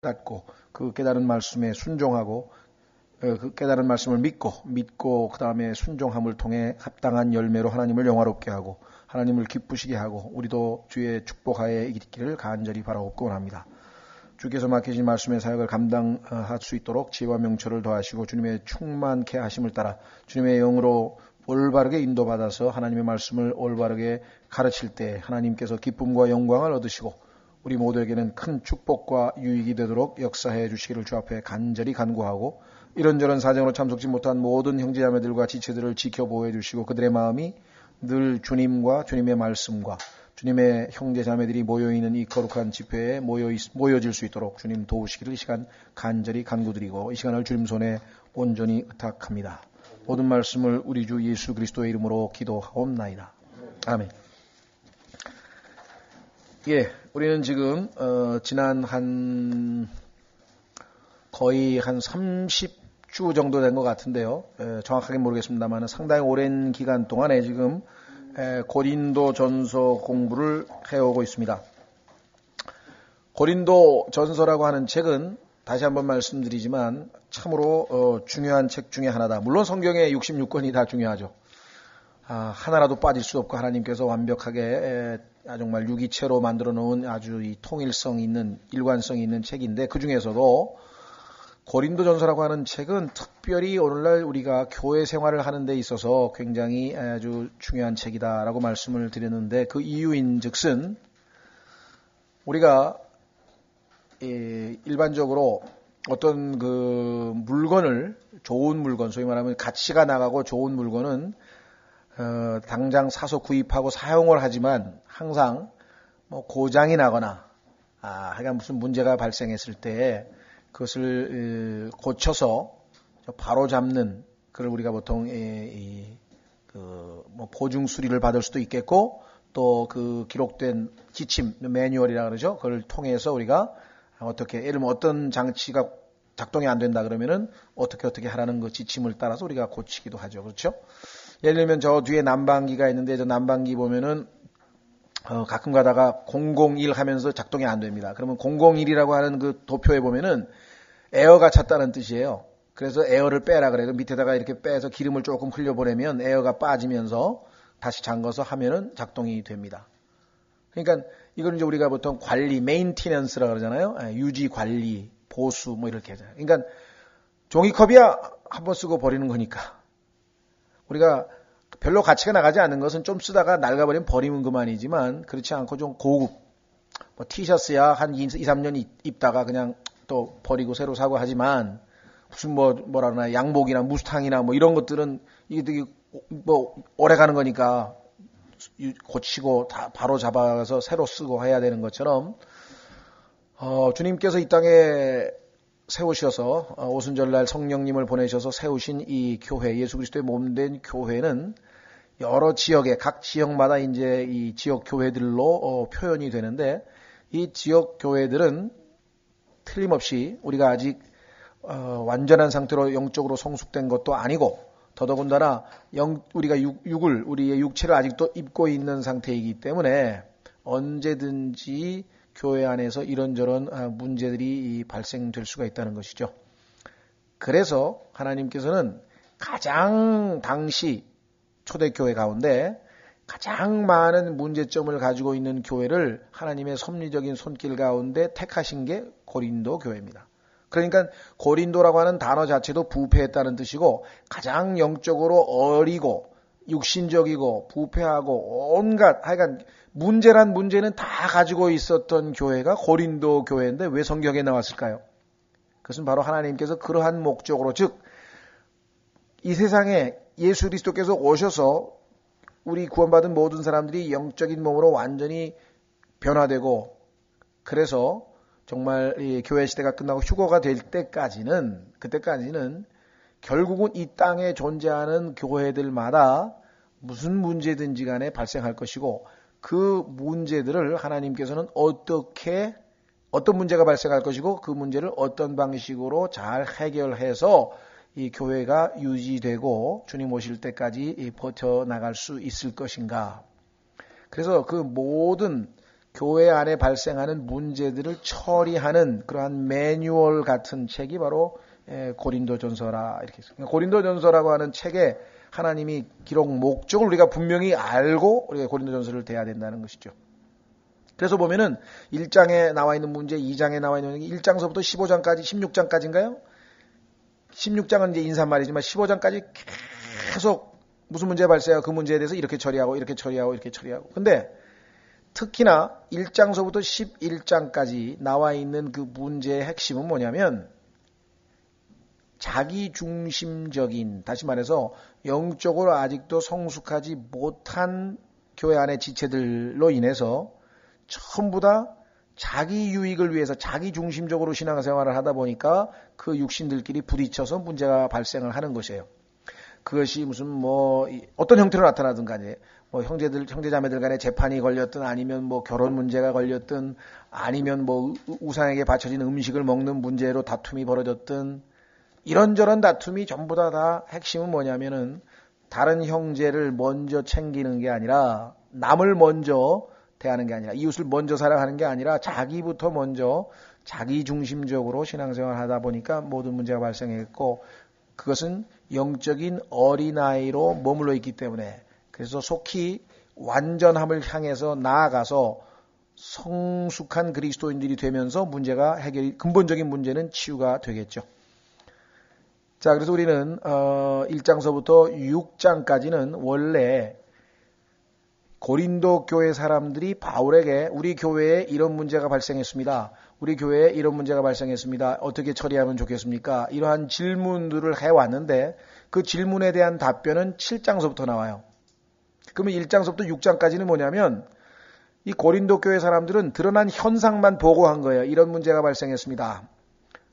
깨닫고 그 깨달은 말씀에 순종하고 그 깨달은 말씀을 믿고 그 다음에 순종함을 통해 합당한 열매로 하나님을 영화롭게 하고 하나님을 기쁘시게 하고 우리도 주의 축복하에 있기를 간절히 바라옵고 원합니다. 주께서 맡기신 말씀의 사역을 감당할 수 있도록 지혜와 명철을 더하시고 주님의 충만케 하심을 따라 주님의 영으로 올바르게 인도받아서 하나님의 말씀을 올바르게 가르칠 때 하나님께서 기쁨과 영광을 얻으시고 우리 모두에게는 큰 축복과 유익이 되도록 역사해 주시기를 주 앞에 간절히 간구하고 이런저런 사정으로 참석지 못한 모든 형제자매들과 지체들을 지켜보호해 주시고 그들의 마음이 늘 주님과 주님의 말씀과 주님의 형제자매들이 모여있는 이 거룩한 집회에 모여질 수 있도록 주님 도우시기를 이 시간 간절히 간구드리고 이 시간을 주님 손에 온전히 의탁합니다. 모든 말씀을 우리 주 예수 그리스도의 이름으로 기도하옵나이다. 아멘. 예, 우리는 지금 지난 거의 한 30주 정도 된 것 같은데요. 정확하게 모르겠습니다만 상당히 오랜 기간 동안에 지금 고린도 전서 공부를 해오고 있습니다. 고린도 전서라고 하는 책은 다시 한번 말씀드리지만 참으로 중요한 책 중에 하나다. 물론 성경의 66권이 다 중요하죠. 하나라도 빠질 수 없고 하나님께서 완벽하게 정말 유기체로 만들어 놓은 아주 이 통일성 있는 일관성이 있는 책인데 그 중에서도 고린도전서라고 하는 책은 특별히 오늘날 우리가 교회 생활을 하는 데 있어서 굉장히 아주 중요한 책이다라고 말씀을 드렸는데 그 이유인즉슨 우리가 일반적으로 어떤 그 물건을 좋은 물건 소위 말하면 가치가 나가고 좋은 물건은 당장 사서 구입하고 사용을 하지만 항상 뭐 고장이 나거나 하여간 무슨 문제가 발생했을 때 그것을 고쳐서 바로 잡는 그걸 우리가 보통 뭐 보증 수리를 받을 수도 있겠고 또 그 기록된 지침 매뉴얼이라 그러죠. 그걸 통해서 우리가 어떻게 예를 들면 어떤 장치가 작동이 안 된다 그러면은 어떻게 하라는 그 지침을 따라서 우리가 고치기도 하죠. 그렇죠? 예를 들면 저 뒤에 난방기가 있는데 저 난방기 보면은 가끔 가다가 001 하면서 작동이 안 됩니다. 그러면 001이라고 하는 그 도표에 보면은 에어가 찼다는 뜻이에요. 그래서 에어를 빼라 그래요. 밑에다가 이렇게 빼서 기름을 조금 흘려보내면 에어가 빠지면서 다시 잠궈서 하면은 작동이 됩니다. 그러니까 이건 이제 우리가 보통 관리, 메인티넌스라고 그러잖아요. 유지, 관리, 보수 뭐 이렇게 하잖아요. 그러니까 종이컵이야 한번 쓰고 버리는 거니까. 우리가 별로 가치가 나가지 않는 것은 좀 쓰다가 낡아버리면 버리면 그만이지만 그렇지 않고 좀 고급 뭐 티셔츠야 한 2, 3년 입다가 그냥 또 버리고 새로 사고 하지만 무슨 뭐라 그러나 양복이나 무스탕이나 뭐 이런 것들은 이게 되게 뭐 오래 가는 거니까 고치고 다 바로 잡아서 새로 쓰고 해야 되는 것처럼 주님께서 이 땅에 세우셔서 오순절날 성령님을 보내셔서 세우신 이 교회 예수 그리스도의 몸된 교회는 여러 지역에 각 지역마다 이제 이 지역 교회들로 표현이 되는데 이 지역 교회들은 틀림없이 우리가 아직 완전한 상태로 영적으로 성숙된 것도 아니고 더더군다나 우리가 우리의 육체를 아직도 입고 있는 상태이기 때문에 언제든지 교회 안에서 이런저런 문제들이 발생될 수가 있다는 것이죠. 그래서 하나님께서는 가장 당시 초대교회 가운데 가장 많은 문제점을 가지고 있는 교회를 하나님의 섭리적인 손길 가운데 택하신 게 고린도 교회입니다. 그러니까 고린도라고 하는 단어 자체도 부패했다는 뜻이고 가장 영적으로 어리고 육신적이고 부패하고 온갖 하여간 문제란 문제는 다 가지고 있었던 교회가 고린도 교회인데 왜 성경에 나왔을까요? 그것은 바로 하나님께서 그러한 목적으로 즉 이 세상에 예수 그리스도께서 오셔서 우리 구원받은 모든 사람들이 영적인 몸으로 완전히 변화되고 그래서 정말 이 교회 시대가 끝나고 휴거가 될 때까지는 그때까지는 결국은 이 땅에 존재하는 교회들마다 무슨 문제든지 간에 발생할 것이고 그 문제들을 하나님께서는 어떤 문제가 발생할 것이고 그 문제를 어떤 방식으로 잘 해결해서 이 교회가 유지되고 주님 오실 때까지 버텨나갈 수 있을 것인가. 그래서 그 모든 교회 안에 발생하는 문제들을 처리하는 그러한 매뉴얼 같은 책이 바로 고린도전서라 이렇게 있습니다. 고린도전서라고 하는 책에 하나님이 기록 목적을 우리가 분명히 알고 우리가 고린도전서를 대해야 된다는 것이죠. 그래서 보면은 1장에 나와 있는 문제, 2장에 나와 있는 문제, 1장서부터 15장까지, 16장까지인가요? 16장은 이제 인사말이지만 15장까지 계속 무슨 문제가 발생하고 그 문제에 대해서 이렇게 처리하고 이렇게 처리하고 이렇게 처리하고. 근데 특히나 1장서부터 11장까지 나와 있는 그 문제의 핵심은 뭐냐면 자기중심적인, 다시 말해서 영적으로 아직도 성숙하지 못한 교회 안의 지체들로 인해서 전부 다 자기 유익을 위해서 자기중심적으로 신앙생활을 하다 보니까 그 육신들끼리 부딪혀서 문제가 발생을 하는 것이에요. 그것이 무슨 어떤 형태로 나타나든 간에 형제자매들 간에 재판이 걸렸든 아니면 결혼 문제가 걸렸든 아니면 우상에게 바쳐진 음식을 먹는 문제로 다툼이 벌어졌든 이런저런 다툼이 전부 다 핵심은 뭐냐면은 다른 형제를 먼저 챙기는 게 아니라 남을 먼저 대하는 게 아니라 이웃을 먼저 사랑하는 게 아니라 자기부터 먼저 자기 중심적으로 신앙생활을 하다 보니까 모든 문제가 발생했고 그것은 영적인 어린아이로 머물러 있기 때문에 그래서 속히 완전함을 향해서 나아가서 성숙한 그리스도인들이 되면서 문제가 근본적인 문제는 치유가 되겠죠. 자, 그래서 우리는 1장서부터 6장까지는 원래 고린도 교회 사람들이 바울에게 우리 교회에 이런 문제가 발생했습니다. 우리 교회에 이런 문제가 발생했습니다. 어떻게 처리하면 좋겠습니까? 이러한 질문들을 해왔는데 그 질문에 대한 답변은 7장서부터 나와요. 그러면 1장서부터 6장까지는 뭐냐면 이 고린도 교회 사람들은 드러난 현상만 보고한 거예요. 이런 문제가 발생했습니다.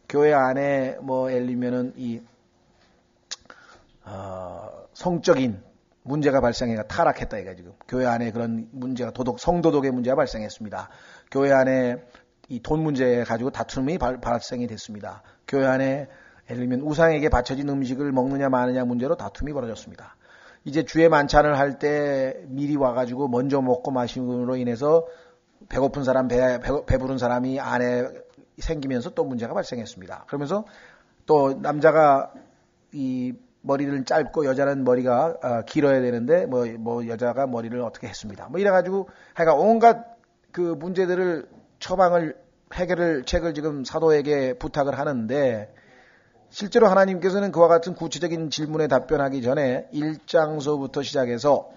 교회 안에 예를 들면은 성적인 문제가 발생해가 타락했다 이거 지금 교회 안에 그런 문제가 성도덕의 문제가 발생했습니다. 교회 안에 이 돈 문제 가지고 다툼이 발생이 됐습니다. 교회 안에 예를 들면 우상에게 바쳐진 음식을 먹느냐 마느냐 문제로 다툼이 벌어졌습니다. 이제 주의 만찬을 할 때 미리 와가지고 먼저 먹고 마심으로 인해서 배고픈 사람 배부른 사람이 안에 생기면서 또 문제가 발생했습니다. 그러면서 또 남자가 이 머리를 짧고 여자는 머리가 길어야 되는데 여자가 머리를 어떻게 했습니다. 이래가지고 하여간 온갖 그 문제들을 해결을 책을 지금 사도에게 부탁을 하는데 실제로 하나님께서는 그와 같은 구체적인 질문에 답변하기 전에 1장서부터 시작해서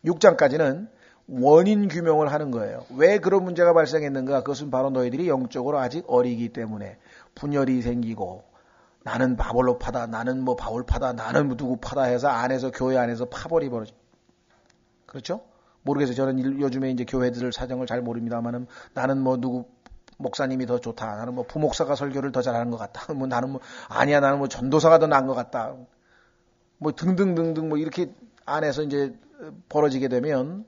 6장까지는 원인 규명을 하는 거예요. 왜 그런 문제가 발생했는가? 그것은 바로 너희들이 영적으로 아직 어리기 때문에 분열이 생기고 나는 바볼로파다, 나는 바울파다, 나는 누구파다 해서 안에서 교회 안에서 파벌이 벌어져. 그렇죠? 모르겠어요. 저는 요즘에 이제 교회들 사정을 잘 모릅니다만은 나는 누구 목사님이 더 좋다. 나는 부목사가 설교를 더 잘하는 것 같다. 나는 아니야. 나는 전도사가 더 나은 것 같다. 등등등등 이렇게 안에서 이제 벌어지게 되면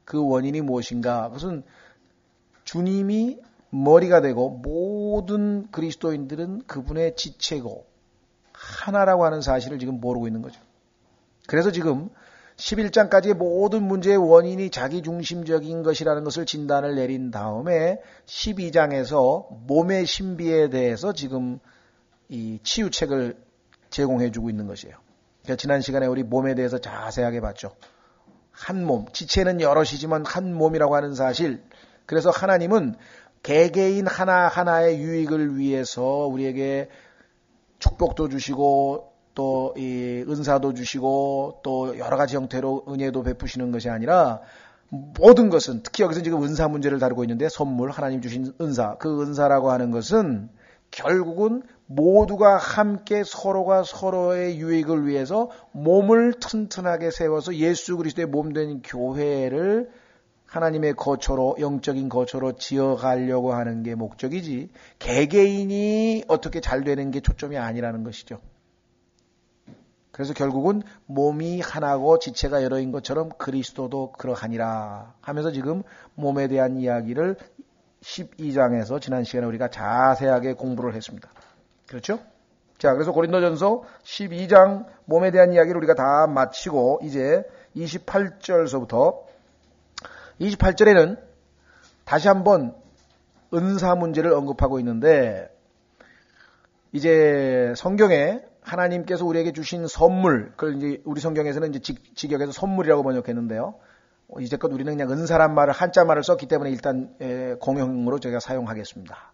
그 원인이 무엇인가? 그것은 주님이 머리가 되고 모든 그리스도인들은 그분의 지체고 하나라고 하는 사실을 지금 모르고 있는 거죠. 그래서 지금 11장까지의 모든 문제의 원인이 자기중심적인 것이라는 것을 진단을 내린 다음에 12장에서 몸의 신비에 대해서 지금 이 치유책을 제공해주고 있는 것이에요. 그러니까 지난 시간에 우리 몸에 대해서 자세하게 봤죠. 한 몸, 지체는 여럿이지만 한 몸이라고 하는 사실. 그래서 하나님은 개개인 하나하나의 유익을 위해서 우리에게 축복도 주시고 또 이 은사도 주시고 또 여러 가지 형태로 은혜도 베푸시는 것이 아니라 모든 것은 특히 여기서 지금 은사 문제를 다루고 있는데 선물, 하나님 주신 은사, 그 은사라고 하는 것은 결국은 모두가 함께 서로가 서로의 유익을 위해서 몸을 튼튼하게 세워서 예수 그리스도의 몸된 교회를 하나님의 거처로, 영적인 거처로 지어가려고 하는 게 목적이지 개개인이 어떻게 잘 되는 게 초점이 아니라는 것이죠. 그래서 결국은 몸이 하나고 지체가 여러인 것처럼 그리스도도 그러하니라 하면서 지금 몸에 대한 이야기를 12장에서 지난 시간에 우리가 자세하게 공부를 했습니다. 그렇죠? 자, 그래서 고린도전서 12장 몸에 대한 이야기를 우리가 다 마치고 이제 28절서부터 28절에는 다시 한번 은사 문제를 언급하고 있는데, 이제 성경에 하나님께서 우리에게 주신 선물, 그걸 이제 우리 성경에서는 이제 직역해서 선물이라고 번역했는데요. 이제껏 우리는 그냥 은사란 말을, 한자 말을 썼기 때문에 일단 공용으로 저희가 사용하겠습니다.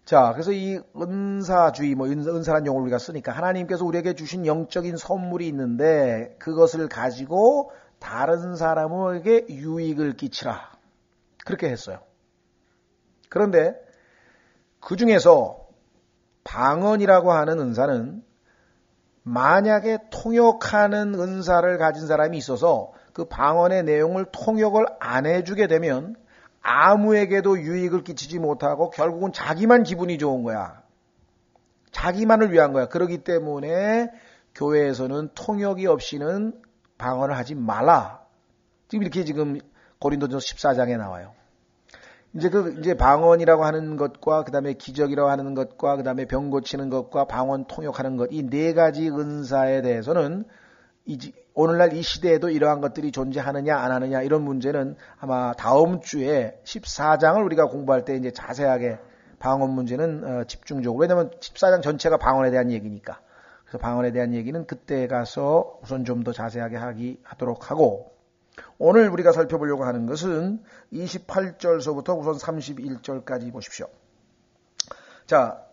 자, 그래서 이 은사주의, 은사란 용어를 우리가 쓰니까 하나님께서 우리에게 주신 영적인 선물이 있는데 그것을 가지고 다른 사람에게 유익을 끼치라. 그렇게 했어요. 그런데 그 중에서 방언이라고 하는 은사는 만약에 통역하는 은사를 가진 사람이 있어서 그 방언의 내용을 통역을 안 해주게 되면 아무에게도 유익을 끼치지 못하고 결국은 자기만 기분이 좋은 거야. 자기만을 위한 거야. 그렇기 때문에 교회에서는 통역이 없이는 방언을 하지 말라. 지금 이렇게 고린도전서 14장에 나와요. 이제 방언이라고 하는 것과 그다음에 기적이라고 하는 것과 그다음에 병 고치는 것과 방언 통역하는 것, 이 네 가지 은사에 대해서는 오늘날 이 시대에도 이러한 것들이 존재하느냐 안 하느냐 이런 문제는 아마 다음 주에 14장을 우리가 공부할 때 이제 자세하게 방언 문제는 집중적으로, 왜냐하면 14장 전체가 방언에 대한 얘기니까. 그래서 방언에 대한 얘기는 그때 가서 우선 좀 더 자세하게 하도록 하고, 오늘 우리가 살펴보려고 하는 것은 28절서부터 우선 31절까지 보십시오. 자,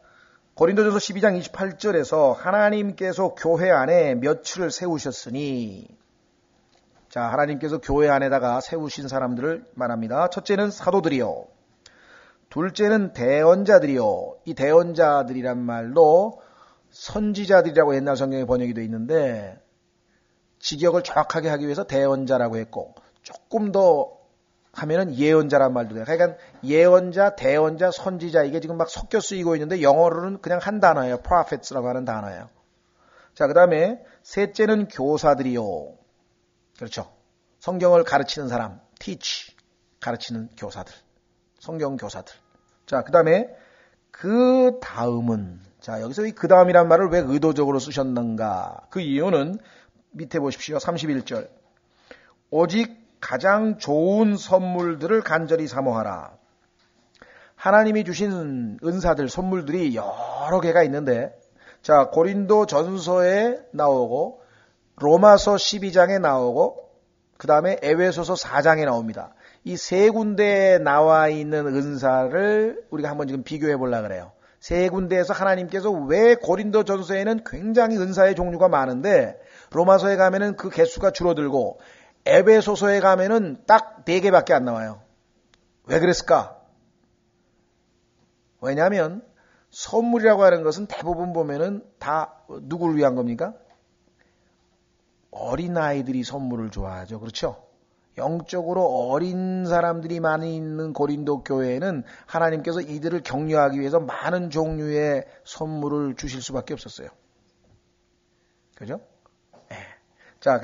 고린도전서 12장 28절에서 하나님께서 교회 안에 며칠을 세우셨으니, 자, 하나님께서 교회 안에다가 세우신 사람들을 말합니다. 첫째는 사도들이요, 둘째는 대언자들이요. 이 대언자들이란 말도 선지자들이라고 옛날 성경에 번역이 되어 있는데 직역을 정확하게 하기 위해서 대언자라고 했고, 조금 더 하면은 예언자란 말도 돼요. 그러니까 예언자, 대언자, 선지자, 이게 지금 막 섞여 쓰이고 있는데 영어로는 그냥 한 단어예요. prophets라고 하는 단어예요. 자, 그 다음에 셋째는 교사들이요. 그렇죠. 성경을 가르치는 사람, teach, 가르치는 교사들, 성경 교사들. 자, 그 다음에 그 다음은, 자, 여기서 이 그 다음이란 말을 왜 의도적으로 쓰셨는가? 그 이유는 밑에 보십시오. 31절. 오직 가장 좋은 선물들을 간절히 사모하라. 하나님이 주신 은사들, 선물들이 여러 개가 있는데, 자, 고린도 전서에 나오고, 로마서 12장에 나오고, 그 다음에 에베소서 4장에 나옵니다. 이 세 군데에 나와 있는 은사를 우리가 한번 지금 비교해 보려고 그래요. 세 군데에서 하나님께서 왜 고린도 전서에는 굉장히 은사의 종류가 많은데, 로마서에 가면은 그 개수가 줄어들고, 에베소서에 가면은 딱 4개밖에 안 나와요. 왜 그랬을까? 왜냐하면 선물이라고 하는 것은 대부분 보면은 다 누구를 위한 겁니까? 어린아이들이 선물을 좋아하죠. 그렇죠? 영적으로 어린 사람들이 많이 있는 고린도 교회에는 하나님께서 이들을 격려하기 위해서 많은 종류의 선물을 주실 수밖에 없었어요. 그죠? 네. 자,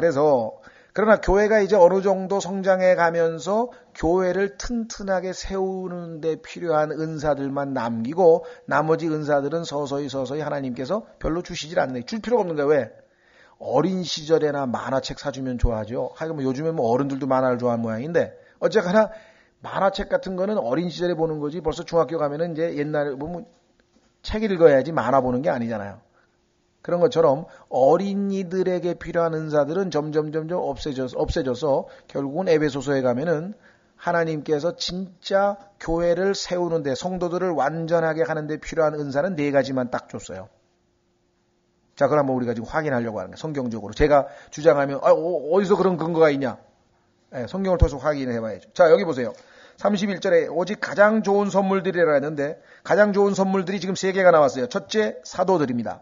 그러나 교회가 이제 어느 정도 성장해 가면서 교회를 튼튼하게 세우는 데 필요한 은사들만 남기고 나머지 은사들은 서서히 하나님께서 별로 주시질 않네. 줄 필요가 없는 거야. 왜? 어린 시절에나 만화책 사주면 좋아하죠. 하여간 요즘에 어른들도 만화를 좋아하는 모양인데, 어쨌거나 만화책 같은 거는 어린 시절에 보는 거지, 벌써 중학교 가면은 이제 옛날에 보면 책 읽어야지 만화 보는 게 아니잖아요. 그런 것처럼 어린이들에게 필요한 은사들은 점점 없어져서 결국은 에베소서에 가면은 하나님께서 진짜 교회를 세우는데, 성도들을 완전하게 하는데 필요한 은사는 4가지만 딱 줬어요. 자, 그럼 한번 우리가 지금 확인하려고 하는 거예요. 성경적으로. 제가 주장하면 어디서 그런 근거가 있냐? 네, 성경을 통해서 확인을 해봐야죠. 자, 여기 보세요. 31절에 오직 가장 좋은 선물들이라 했는데, 가장 좋은 선물들이 지금 3개가 나왔어요. 첫째, 사도들입니다.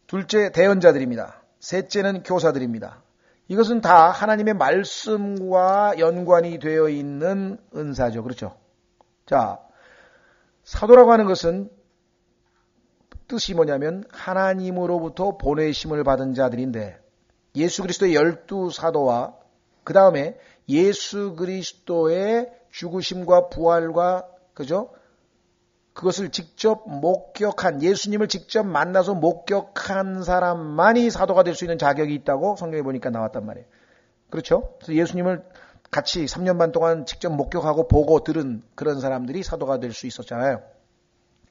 둘째, 대언자들입니다. 셋째는 교사들입니다. 이것은 다 하나님의 말씀과 연관이 되어 있는 은사죠. 그렇죠? 자, 사도라고 하는 것은 뜻이 뭐냐면 하나님으로부터 보내심을 받은 자들인데, 예수 그리스도의 12사도와 그 다음에 예수 그리스도의 죽으심과 부활과, 그죠? 그것을 직접 목격한, 예수님을 직접 만나서 목격한 사람만이 사도가 될 수 있는 자격이 있다고 성경에 보니까 나왔단 말이에요. 그렇죠? 그래서 예수님을 같이 3년 반 동안 직접 목격하고 보고 들은 그런 사람들이 사도가 될 수 있었잖아요.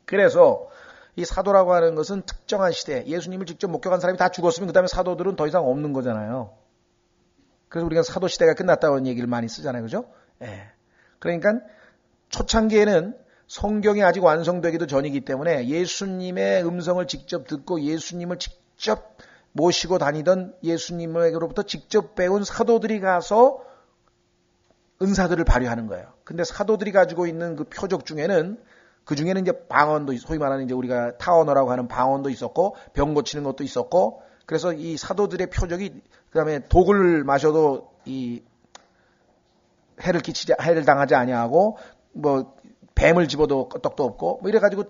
그래서 이 사도라고 하는 것은 특정한 시대, 예수님을 직접 목격한 사람이 다 죽었으면 그 다음에 사도들은 더 이상 없는 거잖아요. 그래서 우리가 사도 시대가 끝났다는 얘기를 많이 쓰잖아요. 그죠? 예. 그러니까 초창기에는 성경이 아직 완성되기도 전이기 때문에 예수님의 음성을 직접 듣고 예수님을 직접 모시고 다니던 예수님으로부터 직접 배운 사도들이 가서 은사들을 발휘하는 거예요. 근데 사도들이 가지고 있는 그 표적 중에는 그 중에는 이제 방언도, 소위 말하는 이제 우리가 타언어라고 하는 방언도 있었고, 병 고치는 것도 있었고, 그래서 이 사도들의 표적이, 그 다음에 독을 마셔도 이 해를 당하지 아니하고, 뭐, 뱀을 집어도 끄떡도 없고, 뭐 이래가지고,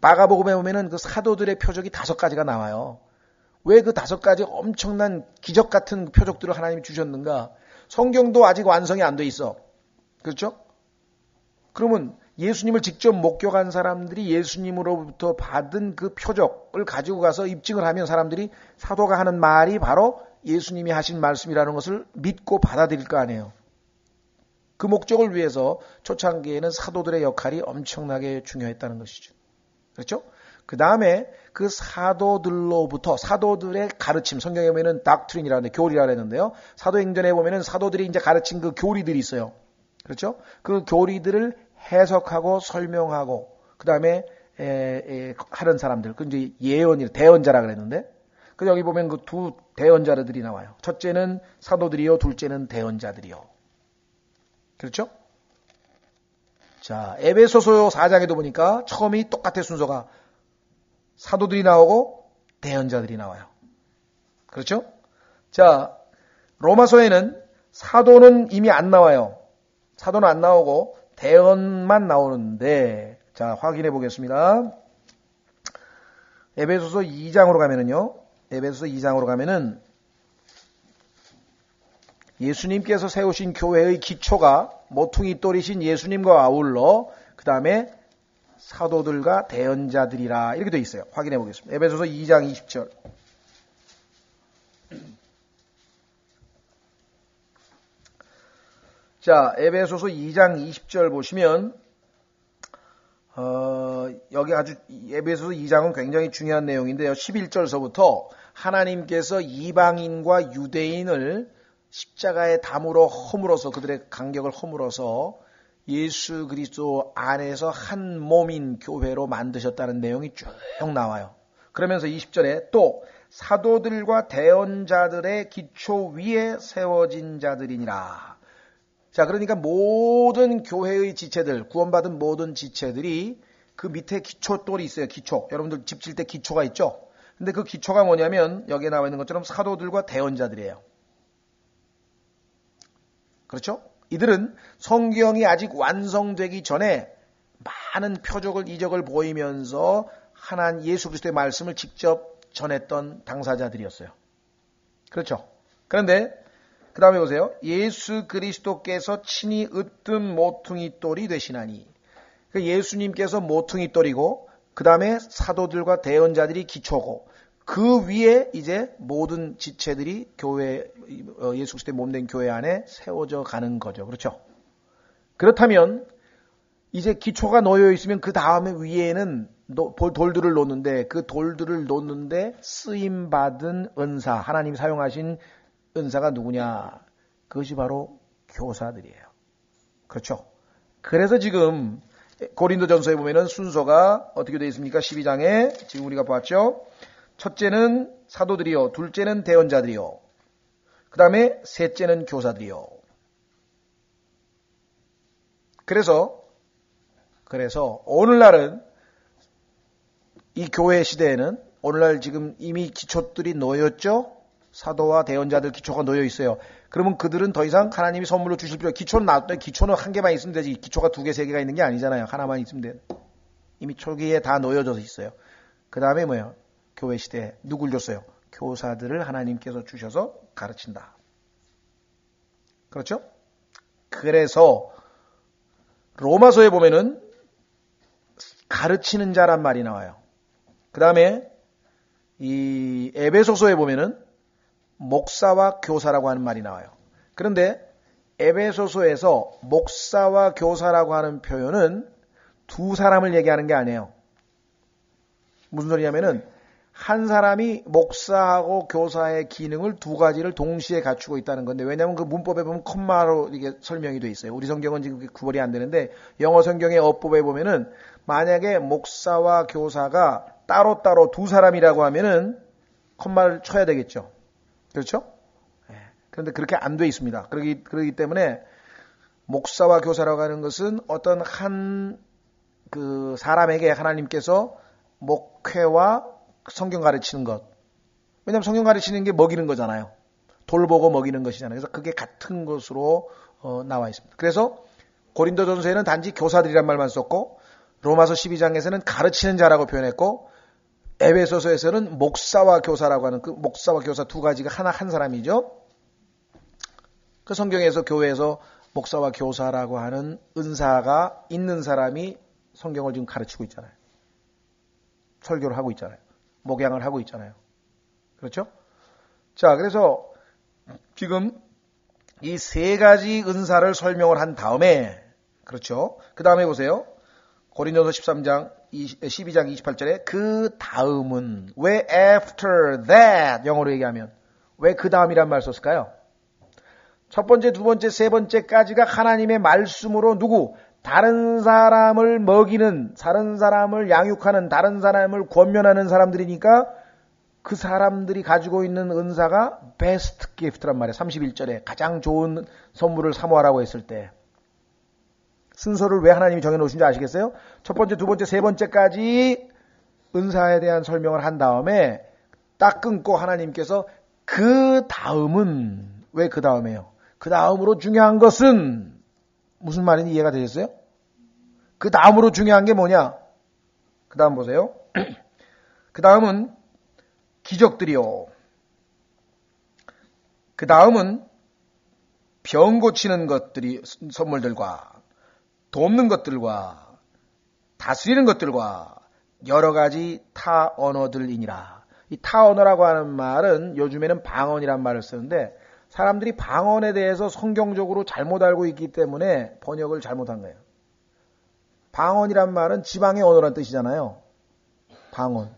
마가복음에 보면은 그 사도들의 표적이 5가지가 나와요. 왜 그 5가지 엄청난 기적 같은 표적들을 하나님이 주셨는가? 성경도 아직 완성이 안 돼 있어. 그렇죠? 그러면 예수님을 직접 목격한 사람들이 예수님으로부터 받은 그 표적을 가지고 가서 입증을 하면 사람들이 사도가 하는 말이 바로 예수님이 하신 말씀이라는 것을 믿고 받아들일 거 아니에요. 그 목적을 위해서 초창기에는 사도들의 역할이 엄청나게 중요했다는 것이죠. 그렇죠? 그 다음에 그 사도들로부터 사도들의 가르침, 성경에 보면은 닥트린이라는데 교리라고 했는데요. 사도행전에 보면은 사도들이 이제 가르친 그 교리들이 있어요. 그렇죠? 그 교리들을 해석하고 설명하고 그 다음에 하는 사람들, 그 이제 대언자라 그랬는데, 그 여기 보면 그 두 대언자들이 나와요. 첫째는 사도들이요, 둘째는 대언자들이요. 그렇죠? 자, 에베소서 4장에도 보니까 처음이 똑같아 순서가 사도들이 나오고 대언자들이 나와요. 그렇죠? 자, 로마서에는 사도는 이미 안 나와요. 사도는 안 나오고 대언만 나오는데, 자, 확인해 보겠습니다. 에베소서 2장으로 가면은요, 에베소서 2장으로 가면은 예수님께서 세우신 교회의 기초가 모퉁이 돌이신 예수님과 아울러 그 다음에 사도들과 대언자들이라 이렇게 되어 있어요. 확인해 보겠습니다. 에베소서 2장 20절. 자, 에베소서 2장 20절 보시면 여기 아주 에베소서 2장은 굉장히 중요한 내용인데요. 11절서부터 하나님께서 이방인과 유대인을 십자가의 담으로 허물어서 그들의 간격을 허물어서 예수 그리스도 안에서 한 몸인 교회로 만드셨다는 내용이 쭉 나와요. 그러면서 20절에 또 사도들과 대언자들의 기초 위에 세워진 자들이니라. 자, 그러니까 모든 교회의 지체들, 구원받은 모든 지체들이 그 밑에 기초돌이 있어요. 기초. 여러분들 집 질 때 기초가 있죠? 근데 그 기초가 뭐냐면 여기에 나와 있는 것처럼 사도들과 대언자들이에요. 그렇죠? 이들은 성경이 아직 완성되기 전에 많은 표적을 이적을 보이면서 하나님 예수 그리스도의 말씀을 직접 전했던 당사자들이었어요. 그렇죠? 그런데 그 다음에 보세요. 예수 그리스도께서 친히 으뜸 모퉁이 돌이 되시나니. 예수님께서 모퉁이 돌이고 그 다음에 사도들과 대언자들이 기초고 그 위에 이제 모든 지체들이 교회, 예수 그리스도의 몸된 교회 안에 세워져 가는 거죠. 그렇죠? 그렇다면 이제 기초가 놓여 있으면 그 다음에 위에는 돌들을 놓는데 그 돌들을 놓는데 쓰임받은 은사, 하나님이 사용하신 은사가 누구냐? 그것이 바로 교사들이에요. 그렇죠? 그래서 지금 고린도전서에 보면은 순서가 어떻게 되어 있습니까? 12장에 지금 우리가 봤죠? 첫째는 사도들이요, 둘째는 대언자들이요, 그 다음에 셋째는 교사들이요. 그래서 오늘날은 이 교회 시대에는 오늘날 지금 이미 기초들이 놓였죠? 사도와 대언자들 기초가 놓여 있어요. 그러면 그들은 더 이상 하나님이 선물로 주실 필요, 기초는 한 개만 있으면 되지. 기초가 2개, 3개가 있는 게 아니잖아요. 하나만 있으면 돼. 이미 초기에 다 놓여져 있어요. 그 다음에 뭐예요? 교회 시대에 누굴 줬어요? 교사들을 하나님께서 주셔서 가르친다. 그렇죠? 그래서 로마서에 보면은 가르치는 자란 말이 나와요. 그 다음에 이 에베소서에 보면은 목사와 교사라고 하는 말이 나와요. 그런데 에베소서에서 목사와 교사라고 하는 표현은 두 사람을 얘기하는 게 아니에요. 무슨 소리냐면은 한 사람이 목사하고 교사의 기능을 두 가지를 동시에 갖추고 있다는 건데, 왜냐하면 그 문법에 보면 콤마로 이게 설명이 돼 있어요. 우리 성경은 지금 구별이 안 되는데 영어 성경의 어법에 보면은 만약에 목사와 교사가 따로따로 두 사람이라고 하면은 콤마를 쳐야 되겠죠. 그렇죠? 그런데 그렇게 안 돼 있습니다. 그러기 때문에 목사와 교사라고 하는 것은 어떤 한 그 사람에게 하나님께서 목회와 성경 가르치는 것. 왜냐하면 성경 가르치는 게 먹이는 거잖아요. 돌보고 먹이는 것이잖아요. 그래서 그게 같은 것으로 나와 있습니다. 그래서 고린도전서에는 단지 교사들이란 말만 썼고, 로마서 12장에서는 가르치는 자라고 표현했고, 에베소서에서는 목사와 교사라고 하는, 그 목사와 교사 두 가지가 한 사람이죠. 그 성경에서 교회에서 목사와 교사라고 하는 은사가 있는 사람이 성경을 지금 가르치고 있잖아요. 설교를 하고 있잖아요. 목양을 하고 있잖아요. 그렇죠? 자, 그래서 지금 이 세 가지 은사를 설명을 한 다음에, 그렇죠? 그 다음에 보세요. 고린도서 12장 28절에 그 다음은, 왜 after that 영어로 얘기하면 왜 그 다음이란 말 썼을까요? 첫 번째, 두 번째, 세 번째까지가 하나님의 말씀으로 다른 사람을 먹이는, 다른 사람을 양육하는, 다른 사람을 권면하는 사람들이니까 그 사람들이 가지고 있는 은사가 best gift란 말이에요. 31절에 가장 좋은 선물을 사모하라고 했을 때 순서를 왜 하나님이 정해놓으신지 아시겠어요? 첫 번째, 두 번째, 세 번째까지 은사에 대한 설명을 한 다음에 딱 끊고 하나님께서 그 다음은, 왜 그 다음이에요? 그 다음으로 중요한 것은 무슨 말인지 이해가 되셨어요? 그 다음으로 중요한 게 뭐냐? 그 다음 보세요. 그 다음은 기적들이요. 그 다음은 병 고치는 것들이 선물들과 돕는 것들과 다스리는 것들과 여러 가지 타 언어들이니라. 이 타 언어라고 하는 말은 요즘에는 방언이란 말을 쓰는데, 사람들이 방언에 대해서 성경적으로 잘못 알고 있기 때문에 번역을 잘못한 거예요. 방언이란 말은 지방의 언어란 뜻이잖아요. 방언.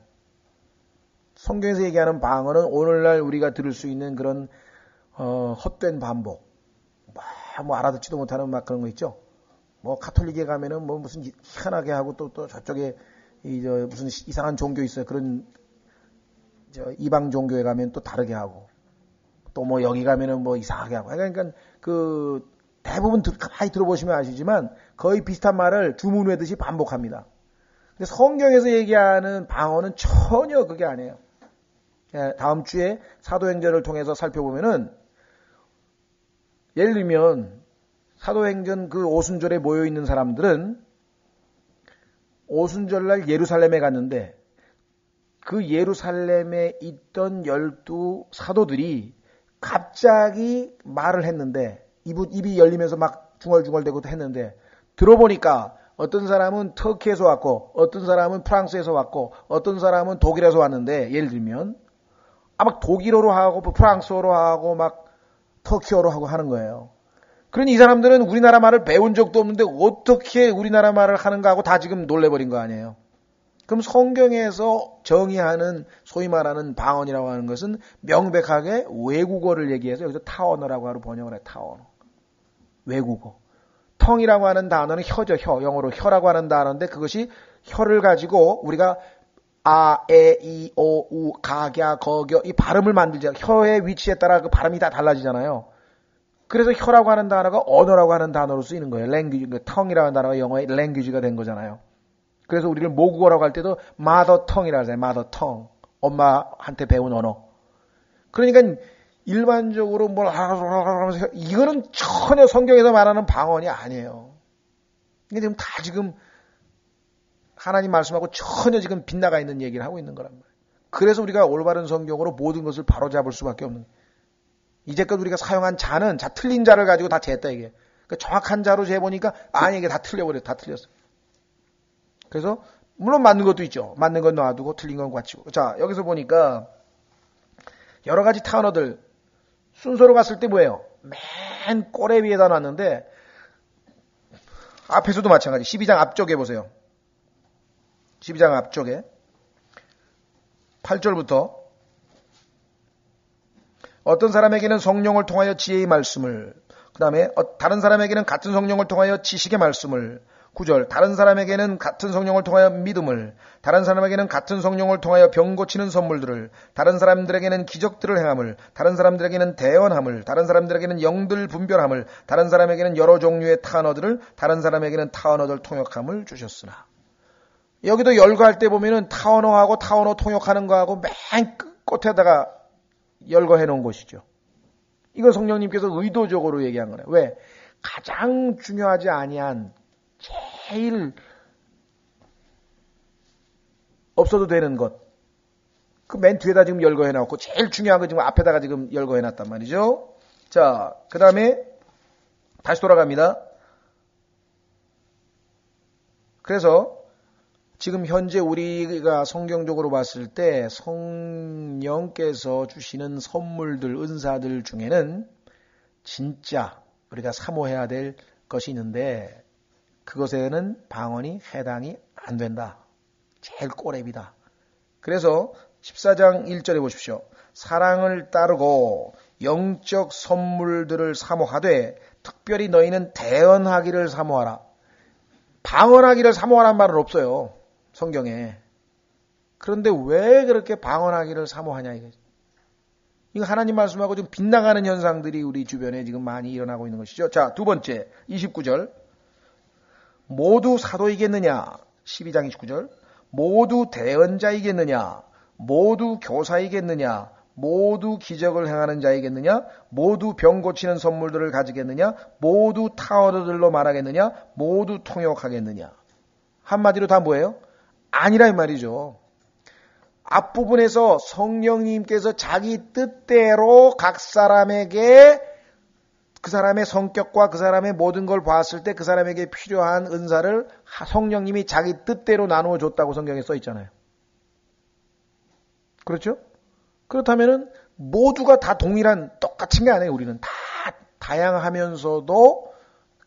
성경에서 얘기하는 방언은 오늘날 우리가 들을 수 있는 그런 헛된 반복. 뭐 알아듣지도 못하는 막 그런 거 있죠. 뭐 가톨릭에 가면은 뭐 무슨 희한하게 하고 또 저쪽에 무슨 이상한 종교 있어요. 그런 이방 종교에 가면 또 다르게 하고. 또 뭐 여기 가면은 뭐 이상하게 하고. 그러니까 그 대부분 많이 들어보시면 아시지만 거의 비슷한 말을 주문 외듯이 반복합니다. 근데 성경에서 얘기하는 방언은 전혀 그게 아니에요. 다음 주에 사도행전을 통해서 살펴보면은, 예를 들면 사도행전 그 오순절에 모여 있는 사람들은 오순절날 예루살렘에 갔는데, 그 예루살렘에 있던 12 사도들이 갑자기 말을 했는데, 입이 열리면서 막 중얼중얼대고 했는데, 들어보니까 어떤 사람은 터키에서 왔고, 어떤 사람은 프랑스에서 왔고, 어떤 사람은 독일에서 왔는데, 예를 들면 막 독일어로 하고 프랑스어로 하고 막 터키어로 하고 하는 거예요. 그러니 이 사람들은 우리나라 말을 배운 적도 없는데 어떻게 우리나라 말을 하는가 하고 다 지금 놀래버린 거 아니에요. 그럼 성경에서 정의하는 소위 말하는 방언이라고 하는 것은 명백하게 외국어를 얘기해서 여기서 타언어라고 하고 번역을 해요. 타언어. 외국어. 텅이라고 하는 단어는 혀죠. 혀. 영어로 혀라고 하는 단어인데, 그것이 혀를 가지고 우리가 아, 에, 이, 오, 우, 가, 갸, 거, 겨 이 발음을 만들죠. 혀의 위치에 따라 그 발음이 다 달라지잖아요. 그래서 혀라고 하는 단어가 언어라고 하는 단어로 쓰이는 거예요. 랭귀지, 텅이라고 하는 단어가 영어의 랭귀지가 된 거잖아요. 그래서 우리를 모국어라고 할 때도 마더 텅이라고 하잖아요. 마더 텅. 엄마한테 배운 언어. 그러니까 일반적으로 뭘 하면서 이거는 전혀 성경에서 말하는 방언이 아니에요. 이게 지금 다 지금 하나님 말씀하고 전혀 지금 빗나가 있는 얘기를 하고 있는 거란 말이에요. 그래서 우리가 올바른 성경으로 모든 것을 바로잡을 수밖에 없는 거예요. 이제껏 우리가 사용한 자는 틀린 자를 가지고 다 쟀다 이게. 그러니까 정확한 자로 재보니까 아니 이게 다 틀려버려. 다 틀렸어. 그래서 물론 맞는 것도 있죠. 맞는 건 놔두고 틀린 건 갖추고. 자, 여기서 보니까 여러 가지 단어들 순서로 갔을 때 뭐예요? 맨 꼬레비에다 놨는데 앞에서도 마찬가지. 12장 앞쪽에 보세요. 12장 앞쪽에 8절부터 어떤 사람에게는 성령을 통하여 지혜의 말씀을, 그 다음에 다른 사람에게는 같은 성령을 통하여 지식의 말씀을, 9절 다른 사람에게는 같은 성령을 통하여 믿음을, 다른 사람에게는 같은 성령을 통하여 병 고치는 선물들을, 다른 사람들에게는 기적들을 행함을, 다른 사람들에게는 대언함을, 다른 사람들에게는 영들 분별함을, 다른 사람에게는 여러 종류의 타언어들을, 다른 사람에게는 타언어들 통역함을 주셨으나. 여기도 열거할 때 보면은 타언어하고 타언어 통역하는 거하고 맨 끝에다가 열거해 놓은 것이죠. 이거 성령님께서 의도적으로 얘기한 거예요. 왜? 가장 중요하지 아니한 제일 없어도 되는 것. 그 맨 뒤에다 지금 열거해 놨고 제일 중요한 거 지금 앞에다가 지금 열거해 놨단 말이죠. 자, 그 다음에 다시 돌아갑니다. 그래서 지금 현재 우리가 성경적으로 봤을 때 성령께서 주시는 선물들, 은사들 중에는 진짜 우리가 사모해야 될 것이 있는데 그것에는 방언이 해당이 안 된다. 제일 꼬랩이다. 그래서 14장 1절에 보십시오. 사랑을 따르고 영적 선물들을 사모하되 특별히 너희는 대언하기를 사모하라. 방언하기를 사모하라는 말은 없어요. 성경에. 그런데 왜 그렇게 방언하기를 사모하냐 이거죠. 이거 하나님 말씀하고 좀 빗나가는 현상들이 우리 주변에 지금 많이 일어나고 있는 것이죠. 자, 두 번째 29절. 모두 사도이겠느냐? 12장 29절. 모두 대언자이겠느냐? 모두 교사이겠느냐? 모두 기적을 행하는 자이겠느냐? 모두 병 고치는 선물들을 가지겠느냐? 모두 타언어들로 말하겠느냐? 모두 통역하겠느냐? 한마디로 다 뭐예요? 아니라 이 말이죠. 앞부분에서 성령님께서 자기 뜻대로 각 사람에게 그 사람의 성격과 그 사람의 모든 걸 봤을 때 그 사람에게 필요한 은사를 성령님이 자기 뜻대로 나누어 줬다고 성경에 써 있잖아요. 그렇죠? 그렇다면은 모두가 다 동일한 똑같은 게 아니에요. 우리는 다 다양하면서도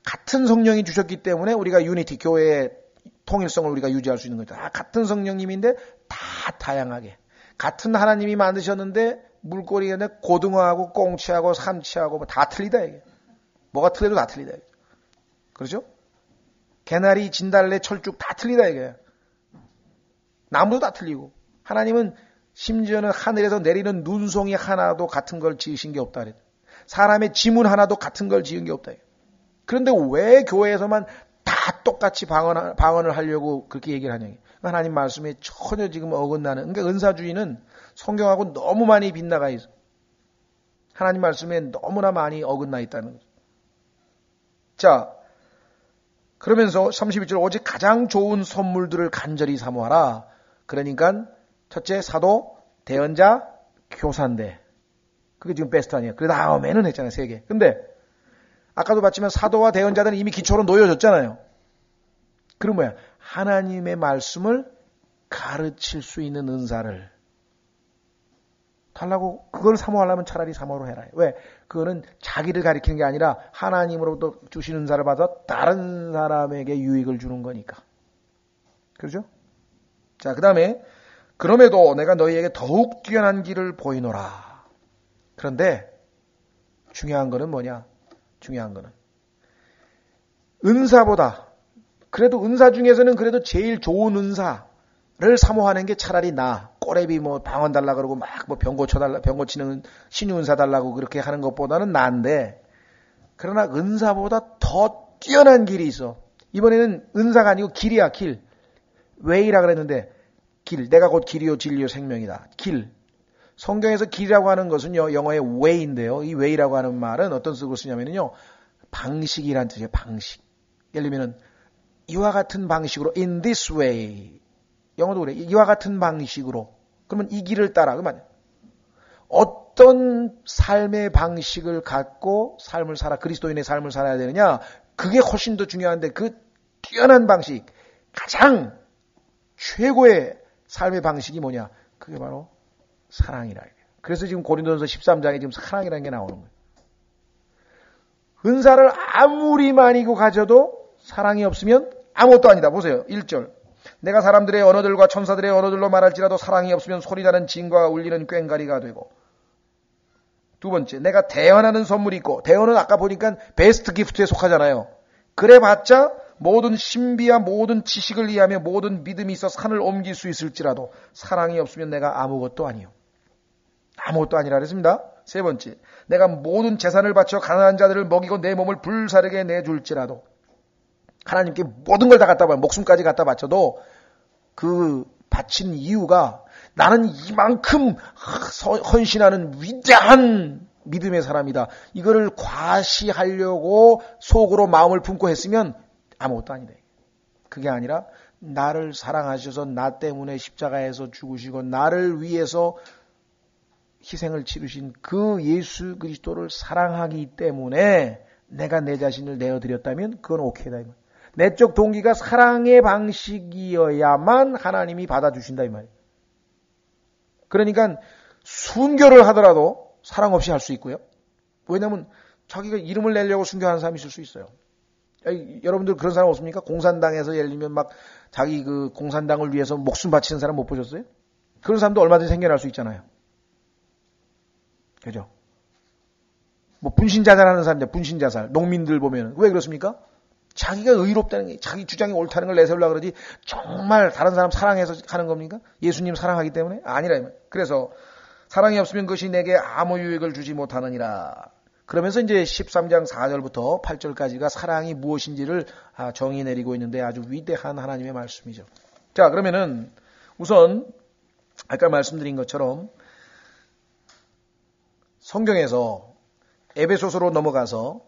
같은 성령이 주셨기 때문에 우리가 유니티, 교회의 통일성을 우리가 유지할 수 있는 거죠. 다 같은 성령님인데 다 다양하게. 같은 하나님이 만드셨는데 물고기에 고등어하고 꽁치하고 삼치하고 뭐 다 틀리다 이게. 뭐가 틀려도 다 틀리다 이게. 그렇죠? 개나리, 진달래, 철쭉 다 틀리다 이게. 나무도 다 틀리고. 하나님은 심지어는 하늘에서 내리는 눈송이 하나도 같은 걸 지으신 게 없다 그랬다. 사람의 지문 하나도 같은 걸 지은 게 없다. 그런데 왜 교회에서만 다 똑같이 방언을 하려고 그렇게 얘기를 하냐. 하나님 말씀에 전혀 지금 어긋나는. 그러니까 은사주의는 성경하고 너무 많이 빗나가 있어. 하나님 말씀에 너무나 많이 어긋나 있다는 거죠. 자, 그러면서 32절 오직 가장 좋은 선물들을 간절히 사모하라. 그러니까 첫째 사도, 대언자, 교사인데 그게 지금 베스트 아니에요. 그 다음에는 했잖아요. 3개. 근데 아까도 봤지만 사도와 대언자들은 이미 기초로 놓여졌잖아요. 그럼 뭐야? 하나님의 말씀을 가르칠 수 있는 은사를 달라고. 그걸 사모하려면 차라리 사모로 해라. 왜? 그거는 자기를 가리키는 게 아니라 하나님으로부터 주신 은사를 받아 다른 사람에게 유익을 주는 거니까. 그렇죠? 자, 그 다음에 그럼에도 내가 너희에게 더욱 뛰어난 길을 보이노라. 그런데 중요한 거는 뭐냐? 중요한 거는 은사보다, 그래도 은사 중에서는 그래도 제일 좋은 은사를 사모하는 게 차라리 꼬레비 뭐 방언 달라 그러고 막 뭐 병 고치는 신유 은사 달라고 그렇게 하는 것보다는 나은데, 그러나 은사보다 더 뛰어난 길이 있어. 이번에는 은사가 아니고 길이야, 길. 웨이라 그랬는데 길. 내가 곧 길이요 진리요 생명이다. 길. 성경에서 길이라고 하는 것은요, 영어의 way인데요. 이 way라고 하는 말은 어떤 식으로 쓰냐면요, 방식이란 뜻이에요. 방식. 예를 들면은 이와 같은 방식으로 in this way. 영어도 그래. 이와 같은 방식으로. 그러면 이 길을 따라. 그러면 어떤 삶의 방식을 갖고 삶을 살아, 그리스도인의 삶을 살아야 되느냐? 그게 훨씬 더 중요한데, 그 뛰어난 방식, 가장 최고의 삶의 방식이 뭐냐? 그게 바로 사랑이라. 그래서 지금 고린도전서 13장에 지금 사랑이라는 게 나오는 거예요. 은사를 아무리 많이 가져도 사랑이 없으면 아무것도 아니다. 보세요. 1절. 내가 사람들의 언어들과 천사들의 언어들로 말할지라도 사랑이 없으면 소리나는 징과 울리는 꽹과리가 되고. 두 번째, 내가 대언하는 선물이 있고, 대언은 아까 보니까 베스트 기프트에 속하잖아요. 그래봤자 모든 신비와 모든 지식을 이해하며 모든 믿음이 있어 산을 옮길 수 있을지라도 사랑이 없으면 내가 아무것도 아니요. 아무것도 아니라 그랬습니다. 세 번째, 내가 모든 재산을 바쳐 가난한 자들을 먹이고 내 몸을 불사르게 내줄지라도, 하나님께 모든 걸 다 갖다 바쳐, 목숨까지 갖다 바쳐도 그 바친 이유가 나는 이만큼 헌신하는 위대한 믿음의 사람이다. 이거를 과시하려고 속으로 마음을 품고 했으면 아무것도 아니다. 그게 아니라 나를 사랑하셔서 나 때문에 십자가에서 죽으시고 나를 위해서 희생을 치르신 그 예수 그리스도를 사랑하기 때문에 내가 내 자신을 내어드렸다면 그건 오케이다. 내적 동기가 사랑의 방식이어야만 하나님이 받아주신다 이 말이에요. 그러니까 순교를 하더라도 사랑 없이 할 수 있고요. 왜냐하면 자기가 이름을 내려고 순교하는 사람이 있을 수 있어요. 여러분들 그런 사람 없습니까? 공산당에서 예를 들면 막 자기 그 공산당을 위해서 목숨 바치는 사람 못 보셨어요? 그런 사람도 얼마든지 생겨날 수 있잖아요. 그죠? 뭐 분신자살하는 사람들, 분신자살, 농민들 보면 왜 그렇습니까? 자기가 의롭다는 게, 자기 주장이 옳다는 걸 내세우려고 그러지 정말 다른 사람 사랑해서 하는 겁니까? 예수님 사랑하기 때문에? 아니라. 그래서 사랑이 없으면 그것이 내게 아무 유익을 주지 못하느니라. 그러면서 이제 13장 4절부터 8절까지가 사랑이 무엇인지를 정의 내리고 있는데 아주 위대한 하나님의 말씀이죠. 자, 그러면은 우선 아까 말씀드린 것처럼 성경에서 에베소서로 넘어가서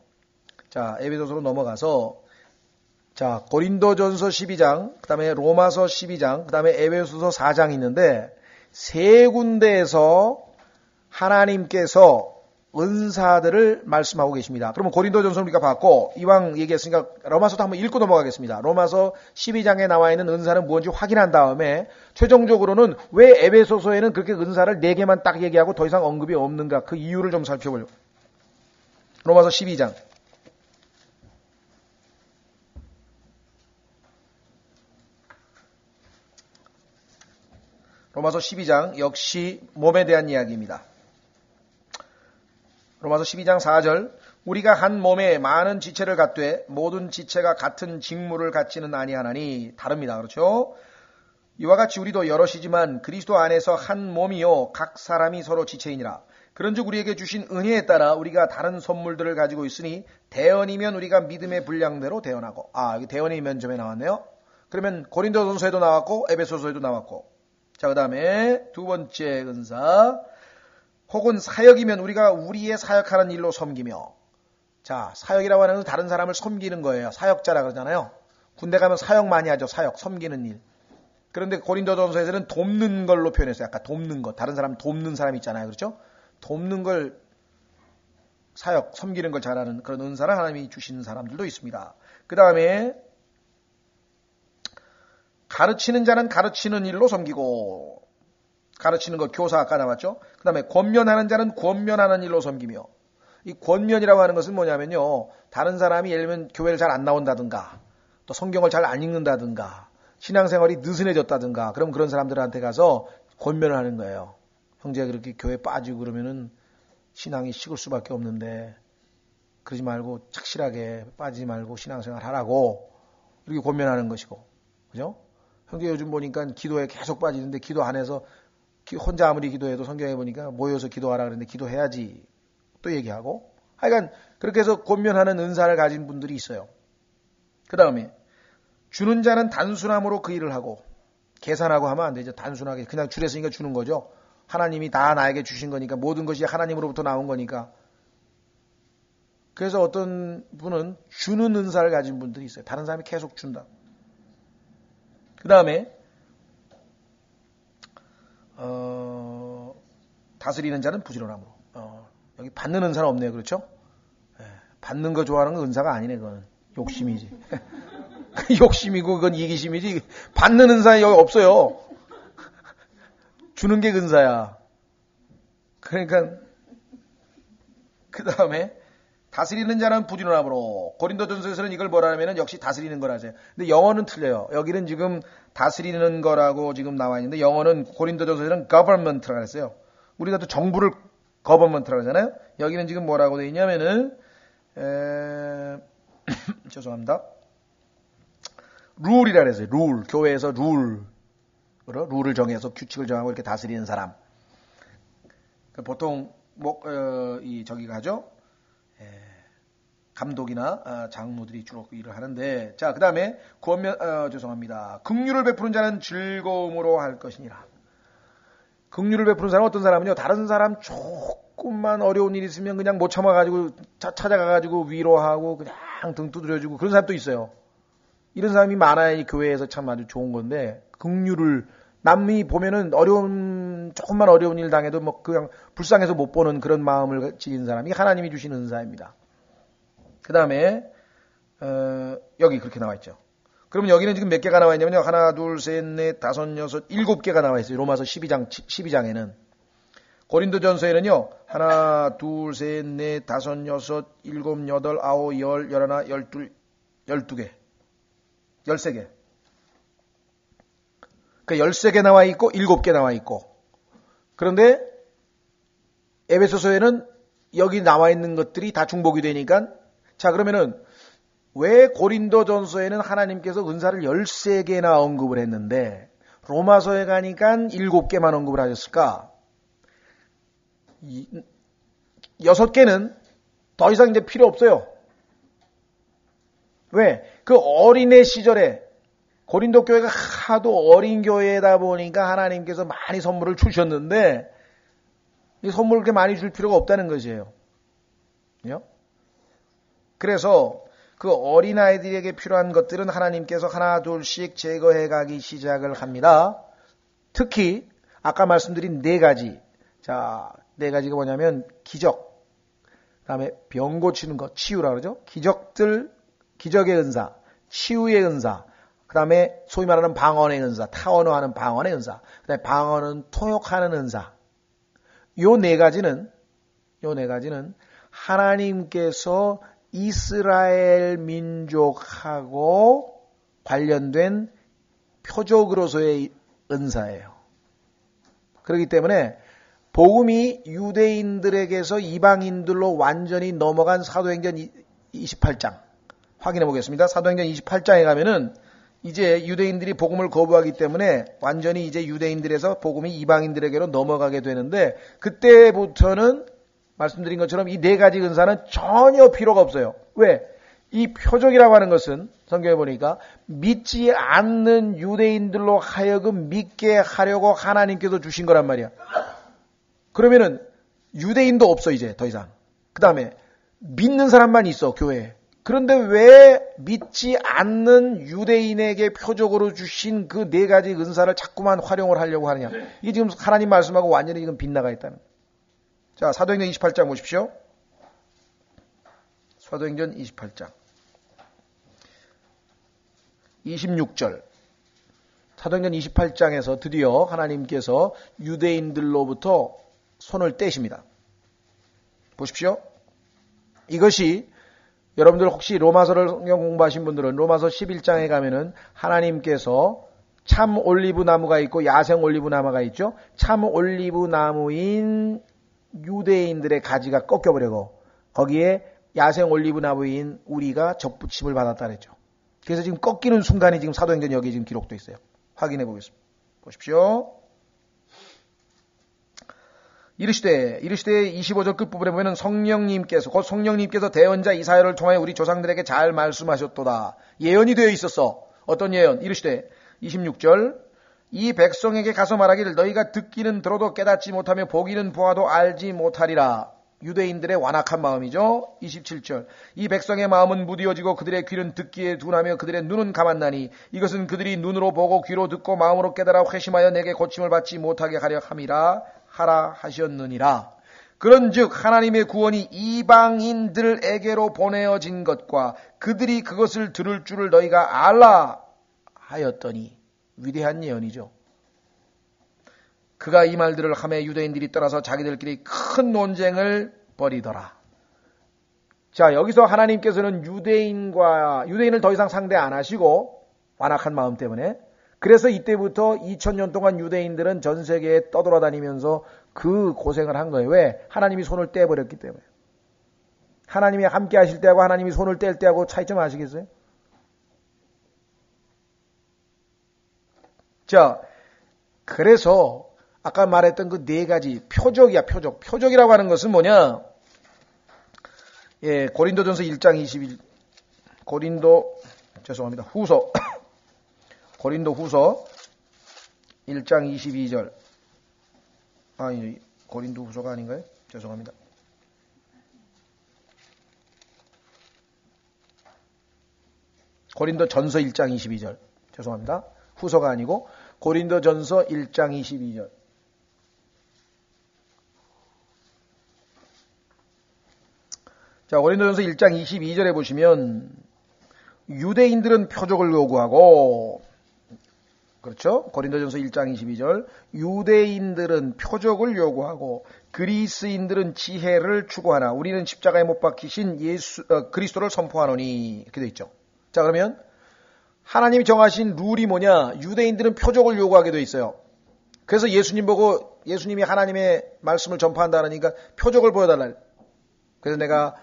자, 고린도전서 12장, 그 다음에 로마서 12장, 그 다음에 에베소서 4장 있는데 세 군데에서 하나님께서 은사들을 말씀하고 계십니다. 그러면 고린도전서 우리가 봤고 이왕 얘기했으니까 로마서도 한번 읽고 넘어가겠습니다. 로마서 12장에 나와 있는 은사는 무엇인지 확인한 다음에 최종적으로는 왜 에베소서에는 그렇게 은사를 4개만 딱 얘기하고 더 이상 언급이 없는가 그 이유를 좀 살펴보려고. 로마서 12장. 로마서 12장 역시 몸에 대한 이야기입니다. 로마서 12장 4절 우리가 한 몸에 많은 지체를 갖되 모든 지체가 같은 직무를 갖지는 아니하나니 다릅니다. 그렇죠? 이와 같이 우리도 여럿이지만 그리스도 안에서 한 몸이요 각 사람이 서로 지체이니라. 그런즉 우리에게 주신 은혜에 따라 우리가 다른 선물들을 가지고 있으니 대언이면 우리가 믿음의 분량대로 대언하고. 여기 대언이 면점에 나왔네요. 그러면 고린도전서에도 나왔고 에베소서에도 나왔고. 자, 그 다음에 두 번째 은사. 혹은 사역이면 우리가 우리의 사역하는 일로 섬기며. 자, 사역이라고 하는 건 다른 사람을 섬기는 거예요. 사역자라 그러잖아요. 군대 가면 사역 많이 하죠. 사역, 섬기는 일. 그런데 고린도전서에서는 돕는 걸로 표현했어요. 아까 돕는 것. 다른 사람 돕는 사람 있잖아요. 그렇죠? 돕는 걸 사역, 섬기는 걸 잘하는 그런 은사를 하나님이 주시는 사람들도 있습니다. 그 다음에 가르치는 자는 가르치는 일로 섬기고, 가르치는 것 교사 아까 나왔죠. 그 다음에 권면하는 자는 권면하는 일로 섬기며. 이 권면이라고 하는 것은 뭐냐면요, 다른 사람이 예를 들면 교회를 잘 안 나온다든가 또 성경을 잘 안 읽는다든가 신앙생활이 느슨해졌다든가 그럼 그런 사람들한테 가서 권면을 하는 거예요. 형제가 그렇게 교회 빠지고 그러면은 신앙이 식을 수밖에 없는데 그러지 말고 착실하게 빠지지 말고 신앙생활 하라고 이렇게 권면하는 것이고, 그죠? 형제 요즘 보니까 기도에 계속 빠지는데 기도 안 해서 혼자 아무리 기도해도 성경에 보니까 모여서 기도하라 그랬는데 기도해야지 또 얘기하고, 하여간 그렇게 해서 권면하는 은사를 가진 분들이 있어요. 그 다음에 주는 자는 단순함으로 그 일을 하고, 계산하고 하면 안 되죠. 단순하게 그냥 줄였으니까 주는 거죠. 하나님이 다 나에게 주신 거니까 모든 것이 하나님으로부터 나온 거니까. 그래서 어떤 분은 주는 은사를 가진 분들이 있어요. 다른 사람이 계속 준다. 그 다음에 다스리는 자는 부지런함으로. 여기 받는 은사는 없네요. 그렇죠? 받는 거 좋아하는 건 은사가 아니네. 그건 욕심이지. 욕심이고 그건 이기심이지. 받는 은사는 여기 없어요. 주는 게 은사야. 그러니까 그 다음에 다스리는 자는 부지런함으로. 고린도전서에서는 이걸 뭐라 하면은 역시 다스리는 거라세요. 근데 영어는 틀려요. 여기는 지금 다스리는 거라고 지금 나와 있는데 영어는 고린도전서에서는 government라고 했어요. 우리가 또 정부를 government라고 하잖아요. 여기는 지금 뭐라고 되어 있냐면은 죄송합니다. 룰이라 그랬어요. 룰. 교회에서 룰을 정해서 규칙을 정하고 이렇게 다스리는 사람. 보통 저기가 하죠. 감독이나 장로들이 주로 일을 하는데, 자, 그 다음에 죄송합니다. 긍휼을 베푸는 자는 즐거움으로 할 것이니라. 긍휼을 베푸는 사람은 어떤 사람은요, 다른 사람 조금만 어려운 일이 있으면 그냥 못 참아가지고 찾아가가지고 위로하고 그냥 등 두드려주고 그런 사람도 있어요. 이런 사람이 많아야 이 교회에서 참 아주 좋은 건데, 긍휼을 남이 보면은 조금만 어려운 일 당해도 뭐 그냥 불쌍해서 못 보는 그런 마음을 지닌 사람이 하나님이 주신 은사입니다. 그 다음에 여기 그렇게 나와 있죠. 그러면 여기는 지금 몇 개가 나와 있냐면요. 하나, 둘, 셋, 넷, 다섯, 여섯, 7개가 나와 있어요. 로마서 12장에는. 고린도전서에는요. 하나, 둘, 셋, 넷, 다섯, 여섯, 일곱, 여덟, 아홉, 열, 열하나, 12개. 13개. 그러니까 13개 나와 있고 7개 나와 있고. 그런데 에베소서에는 여기 나와 있는 것들이 다 중복이 되니까, 자, 그러면은 왜 고린도전서에는 하나님께서 은사를 13개나 언급을 했는데 로마서에 가니까 7개만 언급을 하셨을까? 6개는 더 이상 이제 필요 없어요. 왜? 그 어린애 시절에 고린도 교회가 하도 어린 교회다 보니까 하나님께서 많이 선물을 주셨는데 이 선물을 그렇게 많이 줄 필요가 없다는 것이에요. 그래서 그 어린아이들에게 필요한 것들은 하나님께서 하나 둘씩 제거해 가기 시작을 합니다. 특히 아까 말씀드린 4가지. 자, 4가지가 뭐냐면 기적, 그 다음에 병 고치는 것, 치유라고 그러죠. 기적의 은사, 치유의 은사, 그 다음에 소위 말하는 방언의 은사, 타언어하는 방언의 은사, 그 다음에 방언은 통역하는 은사. 요 4가지는 하나님께서 이스라엘 민족하고 관련된 표적으로서의 은사예요. 그렇기 때문에 복음이 유대인들에게서 이방인들로 완전히 넘어간 사도행전 28장 확인해 보겠습니다. 사도행전 28장에 가면은 이제 유대인들이 복음을 거부하기 때문에 완전히 이제 유대인들에서 복음이 이방인들에게로 넘어가게 되는데, 그때부터는 말씀드린 것처럼 이 4가지 은사는 전혀 필요가 없어요. 왜? 이 표적이라고 하는 것은 성경에 보니까 믿지 않는 유대인들로 하여금 믿게 하려고 하나님께서 주신 거란 말이야. 그러면은 유대인도 없어 이제 더 이상. 그 다음에 믿는 사람만 있어 교회에. 그런데 왜 믿지 않는 유대인에게 표적으로 주신 그 4가지 은사를 자꾸만 활용을 하려고 하느냐. 이게 지금 하나님 말씀하고 완전히 지금 빗나가 있다는 거예요. 자, 사도행전 28장 보십시오. 사도행전 28장 26절. 사도행전 28장에서 드디어 하나님께서 유대인들로부터 손을 떼십니다. 보십시오. 이것이 여러분들 혹시 로마서를 성경 공부하신 분들은 로마서 11장에 가면은 하나님께서 참 올리브 나무가 있고 야생 올리브 나무가 있죠. 참 올리브 나무인 유대인들의 가지가 꺾여버리고 거기에 야생 올리브 나무인 우리가 접붙임을 받았다 그랬죠. 그래서 지금 꺾이는 순간이 지금 사도행전 여기에 지금 기록되어 있어요. 확인해 보겠습니다. 보십시오. 이르시되 25절 끝부분에 보면 성령님께서 곧 성령님께서 대언자 이사야를 통하여 우리 조상들에게 잘 말씀하셨도다. 예언이 되어 있었어. 어떤 예언? 이르시되 26절 이 백성에게 가서 말하기를 너희가 듣기는 들어도 깨닫지 못하며 보기는 보아도 알지 못하리라. 유대인들의 완악한 마음이죠. 27절 이 백성의 마음은 무디어지고 그들의 귀는 듣기에 둔하며 그들의 눈은 감았나니 이것은 그들이 눈으로 보고 귀로 듣고 마음으로 깨달아 회심하여 내게 고침을 받지 못하게 하려 함이라 하라 하셨느니라. 그런즉 하나님의 구원이 이방인들에게로 보내어진 것과 그들이 그것을 들을 줄을 너희가 알라 하였더니. 위대한 예언이죠. 그가 이 말들을 하매 유대인들이 떠나서 자기들끼리 큰 논쟁을 벌이더라. 자, 여기서 하나님께서는 유대인을 더 이상 상대 안 하시고, 완악한 마음 때문에. 그래서 이때부터 2000년 동안 유대인들은 전 세계에 떠돌아다니면서 그 고생을 한 거예요. 왜? 하나님이 손을 떼버렸기 때문에. 하나님이 함께 하실 때하고 하나님이 손을 뗄 때하고 차이점 아시겠어요? 자, 그래서 아까 말했던 그 네 가지 표적이야, 표적. 표적이라고 하는 것은 뭐냐? 예, 고린도전서 1장 21, 후서. 고린도 후서 1장 22절. 아니, 고린도 후서가 아닌가요? 죄송합니다. 고린도 전서 1장 22절. 죄송합니다. 후서가 아니고 고린도 전서 1장 22절. 자, 고린도전서 1장 22절에 보시면 유대인들은 표적을 요구하고, 그렇죠? 고린도전서 1장 22절. 유대인들은 표적을 요구하고 그리스인들은 지혜를 추구하나 우리는 십자가에 못 박히신 그리스도를 선포하노니. 이렇게 되어 있죠. 자, 그러면 하나님이 정하신 룰이 뭐냐? 유대인들은 표적을 요구하게 되어 있어요. 그래서 예수님 보고 예수님이 하나님의 말씀을 전파한다니까 표적을 보여달라. 그래서 내가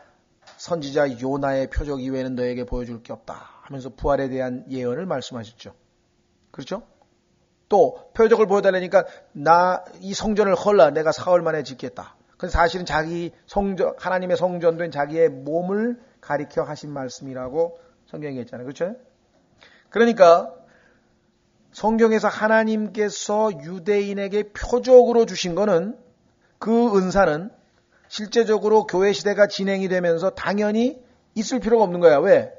선지자 요나의 표적 이외에는 너에게 보여줄 게 없다 하면서 부활에 대한 예언을 말씀하셨죠. 그렇죠? 또 표적을 보여달라니까 나 이 성전을 헐라 내가 사흘 만에 짓겠다. 근데 사실은 자기 성전, 하나님의 성전된 자기의 몸을 가리켜 하신 말씀이라고 성경에 있잖아요. 그렇죠? 그러니까 성경에서 하나님께서 유대인에게 표적으로 주신 거는 그 은사는 실제적으로 교회 시대가 진행이 되면서 당연히 있을 필요가 없는 거야. 왜?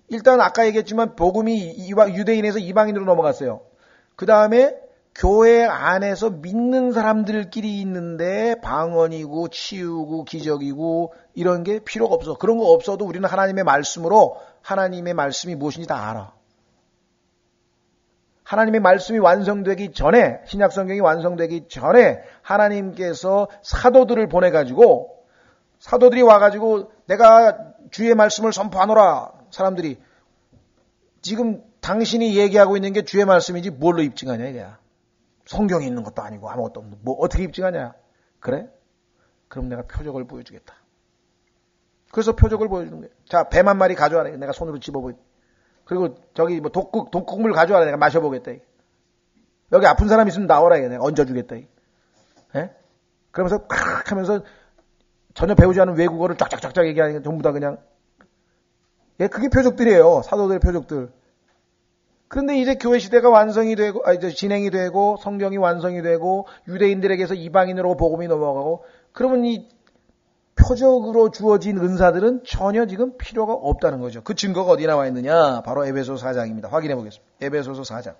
일단 아까 얘기했지만 복음이 유대인에서 이방인으로 넘어갔어요. 그 다음에 교회 안에서 믿는 사람들끼리 있는데 방언이고 치유고 기적이고 이런 게 필요가 없어. 그런 거 없어도 우리는 하나님의 말씀으로 하나님의 말씀이 무엇인지 다 알아. 하나님의 말씀이 완성되기 전에, 신약 성경이 완성되기 전에 하나님께서 사도들을 보내가지고 사도들이 와가지고 내가 주의 말씀을 선포하노라. 사람들이 지금 당신이 얘기하고 있는 게 주의 말씀이지 뭘로 입증하냐 이거야. 성경에 있는 것도 아니고 아무것도 없는 뭐 어떻게 입증하냐. 그래? 그럼 내가 표적을 보여주겠다. 그래서 표적을 보여주는 거예요. 자, 뱀 한 마리 가져와라. 내가 손으로 집어보겠다. 그리고 저기 뭐 독국물 가져와라. 내가 마셔보겠다. 여기 아픈 사람 있으면 나오라. 내가 얹어주겠다. 예? 그러면서 팍 하면서 전혀 배우지 않은 외국어를 쫙쫙쫙쫙 얘기하는 게 전부 다 그냥 예, 그게 표적들이에요. 사도들의 표적들. 그런데 이제 교회 시대가 완성이 되고, 이제 진행이 되고, 성경이 완성이 되고, 유대인들에게서 이방인으로 복음이 넘어가고, 그러면 이 표적으로 주어진 은사들은 전혀 지금 필요가 없다는 거죠. 그 증거가 어디 나와 있느냐? 바로 에베소서 4장입니다. 확인해 보겠습니다. 에베소서 4장.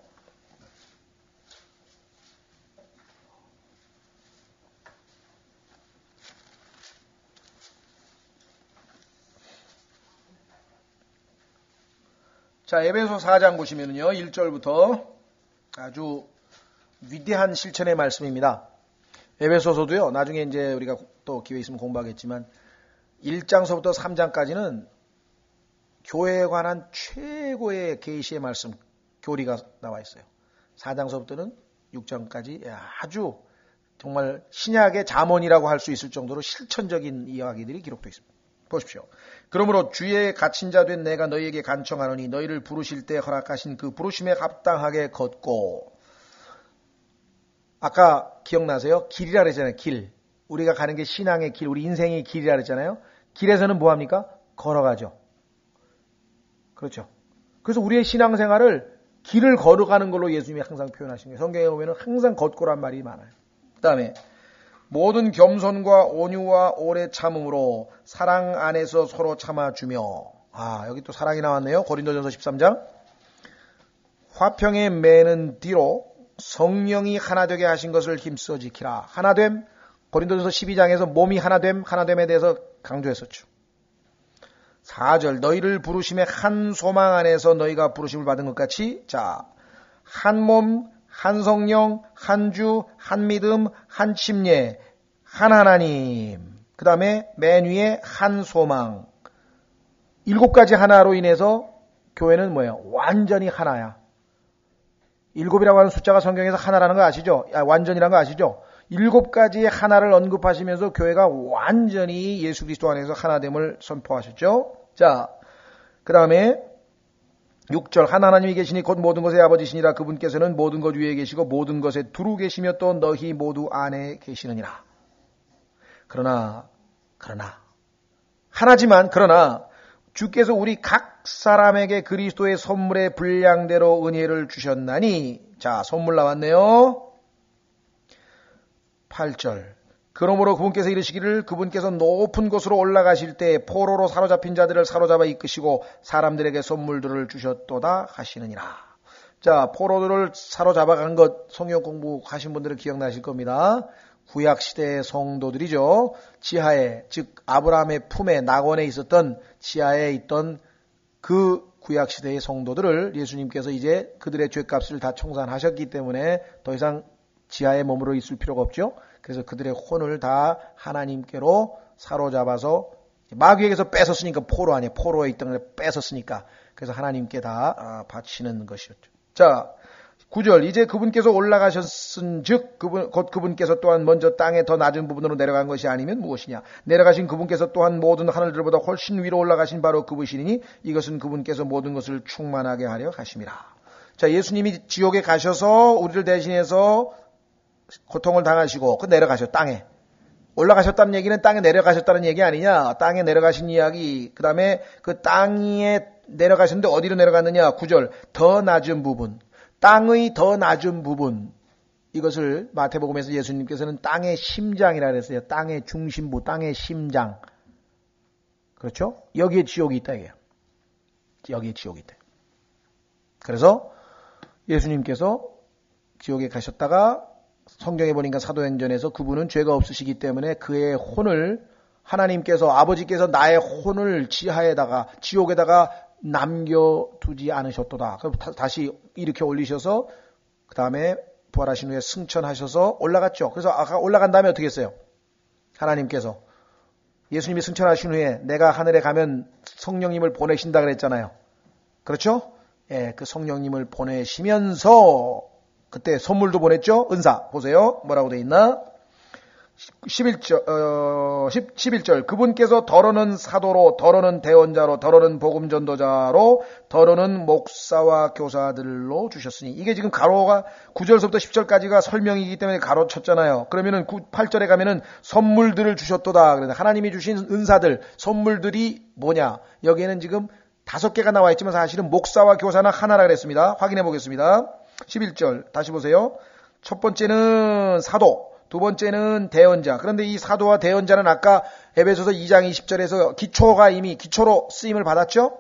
자, 에베소 4장 보시면은요, 1절부터 아주 위대한 실천의 말씀입니다. 에베소서도요, 나중에 이제 우리가 또 기회 있으면 공부하겠지만, 1장서부터 3장까지는 교회에 관한 최고의 계시의 말씀, 교리가 나와 있어요. 4장서부터는 6장까지 아주 정말 신약의 잠언이라고 할 수 있을 정도로 실천적인 이야기들이 기록되어 있습니다. 보십시오. 그러므로 주의 갇힌 자 된 내가 너희에게 간청하노니 너희를 부르실 때 허락하신 그 부르심에 합당하게 걷고. 아까 기억나세요? 길이라 그랬잖아요. 길. 우리가 가는 게 신앙의 길, 우리 인생의 길이라 그랬잖아요. 길에서는 뭐합니까? 걸어가죠. 그렇죠. 그래서 우리의 신앙생활을 길을 걸어가는 걸로 예수님이 항상 표현하신 거예요. 성경에 보면 항상 걷고란 말이 많아요. 그 다음에 모든 겸손과 온유와 오래 참음으로 사랑 안에서 서로 참아주며. 여기 또 사랑이 나왔네요. 고린도전서 13장. 화평에 매는 뒤로 성령이 하나 되게 하신 것을 힘써 지키라. 하나됨. 고린도전서 12장에서 몸이 하나됨에 대해서 강조했었죠. 4절. 너희를 부르심의 한 소망 안에서 너희가 부르심을 받은 것 같이, 자, 한 몸, 한 성령, 한 주, 한 믿음, 한 침례, 한 하나님. 그 다음에 맨 위에 한 소망. 7가지 하나로 인해서 교회는 뭐예요? 완전히 하나야. 7이라고 하는 숫자가 성경에서 하나라는 거 아시죠? 완전이라는 거 아시죠? 7가지의 하나를 언급하시면서 교회가 완전히 예수 그리스도 안에서 하나됨을 선포하셨죠. 자, 그 다음에 6절 하나님이 계시니 곧 모든 것의 아버지시니라. 그분께서는 모든 것 위에 계시고 모든 것에 두루 계시며 또 너희 모두 안에 계시느니라. 그러나 하나지만 그러나 주께서 우리 각 사람에게 그리스도의 선물의 분량대로 은혜를 주셨나니. 자, 선물 나왔네요. 8절 그러므로 그분께서 이르시기를 그분께서 높은 곳으로 올라가실 때 포로로 사로잡힌 자들을 사로잡아 이끄시고 사람들에게 선물들을 주셨도다 하시느니라. 자, 포로들을 사로잡아 간 것 성경 공부하신 분들은 기억나실 겁니다. 구약시대의 성도들이죠. 지하에, 즉 아브라함의 품에 낙원에 있었던 지하에 있던 그 구약시대의 성도들을 예수님께서 이제 그들의 죄값을 다 청산하셨기 때문에 더 이상 지하에 머물러 있을 필요가 없죠. 그래서 그들의 혼을 다 하나님께로 사로잡아서 마귀에게서 뺏었으니까 포로 아니에요. 포로에 있던 걸 뺏었으니까. 그래서 하나님께 다 바치는 것이었죠. 자, 9절 이제 그분께서 올라가셨은즉 곧 그분께서 또한 먼저 땅의 더 낮은 부분으로 내려간 것이 아니면 무엇이냐. 내려가신 그분께서 또한 모든 하늘들보다 훨씬 위로 올라가신 바로 그분이시니 이것은 그분께서 모든 것을 충만하게 하려 하심이라. 자, 예수님이 지옥에 가셔서 우리를 대신해서 고통을 당하시고 내려가셔. 땅에 올라가셨다는 얘기는 땅에 내려가셨다는 얘기 아니냐. 땅에 내려가신 이야기. 그 다음에 그 땅에 내려가셨는데 어디로 내려갔느냐. 9절 더 낮은 부분, 땅의 더 낮은 부분. 이것을 마태복음에서 예수님께서는 땅의 심장이라 그랬어요. 땅의 중심부, 땅의 심장. 그렇죠? 여기에 지옥이 있다 이게요. 여기에 지옥이 있다. 그래서 예수님께서 지옥에 가셨다가 성경에 보니까 사도행전에서 그분은 죄가 없으시기 때문에 그의 혼을 하나님께서 아버지께서 나의 혼을 지옥에다가 남겨두지 않으셨도다. 그럼 다시 일으켜 올리셔서 그 다음에 부활하신 후에 승천하셔서 올라갔죠. 그래서 아까 올라간 다음에 어떻게 했어요? 하나님께서 예수님이 승천하신 후에 내가 하늘에 가면 성령님을 보내신다 그랬잖아요. 그렇죠? 예, 그 성령님을 보내시면서 그때 선물도 보냈죠? 은사. 보세요. 뭐라고 돼 있나? 11절. 그분께서 더러는 사도로, 더러는 대언자로, 더러는 복음전도자로, 더러는 목사와 교사들로 주셨으니. 이게 지금 가로가 9절서부터 10절까지가 설명이기 때문에 가로 쳤잖아요. 그러면은 8절에 가면은 선물들을 주셨도다. 그래서 하나님이 주신 은사들, 선물들이 뭐냐? 여기에는 지금 5개가 나와 있지만 사실은 목사와 교사는 하나라 그랬습니다. 확인해 보겠습니다. 11절 다시 보세요. 첫 번째는 사도, 두 번째는 대언자. 그런데 이 사도와 대언자는 아까 에베소서 2장 20절에서 기초로 쓰임을 받았죠.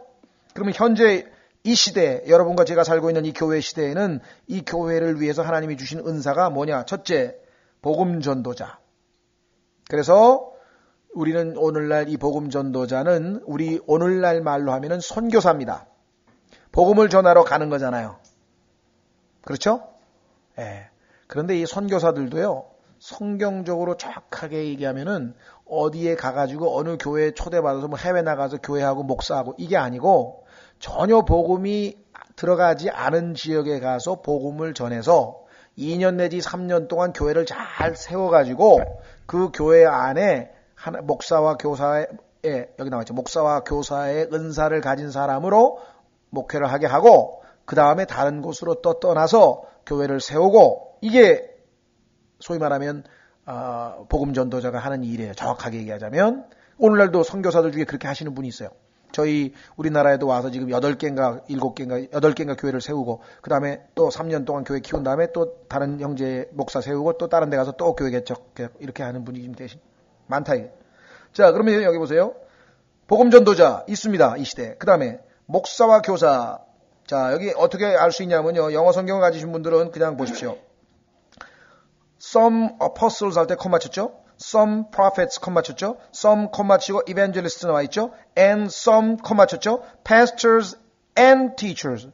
그러면 현재 이 시대, 여러분과 제가 살고 있는 이 교회 시대에는 이 교회를 위해서 하나님이 주신 은사가 뭐냐. 첫째, 복음 전도자. 그래서 우리는 오늘날 이 복음 전도자는 우리 오늘날 말로 하면은 선교사입니다. 복음을 전하러 가는 거잖아요. 그렇죠? 예. 그런데 이 선교사들도요, 성경적으로 정확하게 얘기하면은 어디에 가가지고 어느 교회에 초대받아서 뭐 해외 나가서 교회하고 목사하고 이게 아니고 전혀 복음이 들어가지 않은 지역에 가서 복음을 전해서 2년 내지 3년 동안 교회를 잘 세워가지고 그 교회 안에 목사와 교사의, 여기 나와있죠. 목사와 교사의 은사를 가진 사람으로 목회를 하게 하고 그 다음에 다른 곳으로 또 떠나서 교회를 세우고 이게 소위 말하면 복음 전도자가 하는 일이에요. 정확하게 얘기하자면 오늘날도 선교사들 중에 그렇게 하시는 분이 있어요. 저희 우리나라에도 와서 지금 8개인가 교회를 세우고 그 다음에 또 3년 동안 교회 키운 다음에 또 다른 형제 목사 세우고 또 다른 데 가서 또 교회 개척 이렇게 하는 분이 지금 대신 많다 이게. 자, 그러면 여기 보세요. 복음 전도자 있습니다. 이 시대. 그 다음에 목사와 교사. 자, 여기 어떻게 알 수 있냐면요. 영어 성경을 가지신 분들은 그냥 보십시오. Some apostles 할 때 콤 맞췄죠? Some prophets 콤 맞췄죠? Some 콤 맞히고 evangelists 나와 있죠? And some 콤 맞췄죠? Pastors and teachers.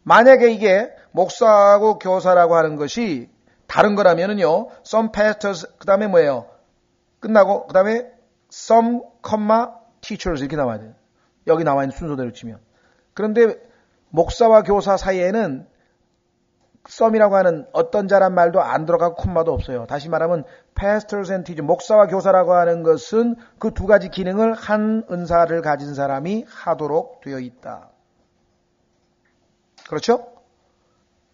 만약에 이게 목사하고 교사라고 하는 것이 다른 거라면은요. Some pastors 그 다음에 뭐예요? 끝나고 그 다음에 some, teachers 이렇게 나와야 돼요. 여기 나와 있는 순서대로 치면. 그런데 목사와 교사 사이에는 썸이라고 하는 어떤 자란 말도 안 들어가고 콤마도 없어요. 다시 말하면 pastors and teachers, 목사와 교사라고 하는 것은 그 두 가지 기능을 한 은사를 가진 사람이 하도록 되어 있다. 그렇죠?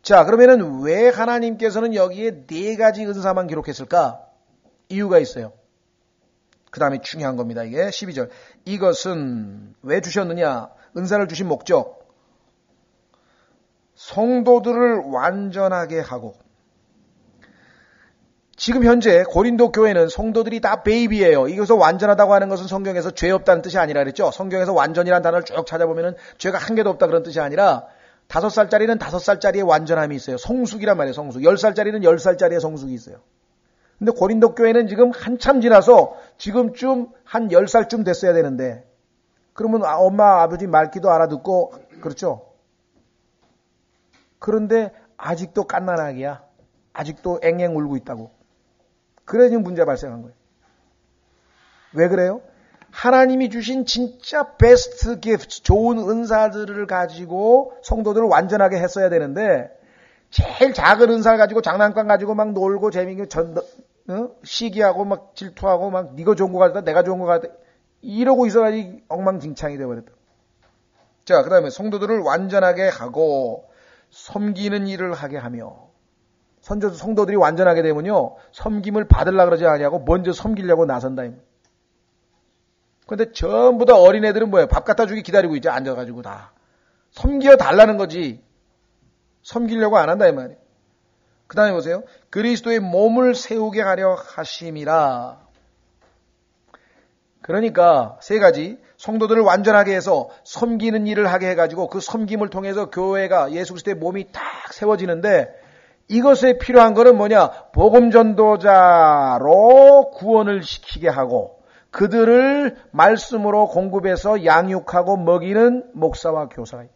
자, 그러면은 왜 하나님께서는 여기에 네 가지 은사만 기록했을까? 이유가 있어요. 그 다음에 중요한 겁니다. 이게 12절. 이것은 왜 주셨느냐? 은사를 주신 목적. 성도들을 완전하게 하고. 지금 현재 고린도 교회는 성도들이 다 베이비예요. 이것을 완전하다고 하는 것은 성경에서 죄 없다는 뜻이 아니라 그랬죠. 성경에서 완전이라는 단어를 쭉 찾아보면은 죄가 한 개도 없다 그런 뜻이 아니라 5살짜리는 5살짜리의 완전함이 있어요. 성숙이란 말이에요. 성숙. 10살짜리는 10살짜리의 성숙이 있어요. 근데 고린도 교회는 지금 한참 지나서 지금쯤 한 10살쯤 됐어야 되는데 그러면 엄마 아버지 말귀도 알아듣고 그렇죠. 그런데 아직도 깐난아기야. 아직도 앵앵 울고 있다고. 그래 지금 문제 발생한 거예요. 왜 그래요? 하나님이 주신 진짜 베스트 기프트, 좋은 은사들을 가지고 성도들을 완전하게 했어야 되는데 제일 작은 은사를 가지고 장난감 가지고 막 놀고 재미있게 시기하고 막 질투하고 막 네가 좋은 거 가졌다 내가 좋은 거 가졌다 이러고 있어가지고 엉망진창이 되어버렸다. 자, 그 다음에 성도들을 완전하게 하고 섬기는 일을 하게 하며 성도들이 완전하게 되면요 섬김을 받으려고 그러지 아니하고 먼저 섬기려고 나선다. 그런데 전부 다 어린애들은 뭐예요? 밥 갖다 주기 기다리고 있죠. 앉아가지고 다 섬겨 달라는 거지 섬기려고 안 한다 이 말이에요. 그 다음에 보세요. 그리스도의 몸을 세우게 하려 하심이라. 그러니까 세 가지 성도들을 완전하게 해서 섬기는 일을 하게 해가지고 그 섬김을 통해서 교회가 예수 그리스도의 몸이 딱 세워지는데 이것에 필요한 거는 뭐냐? 복음 전도자로 구원을 시키게 하고 그들을 말씀으로 공급해서 양육하고 먹이는 목사와 교사가 있다.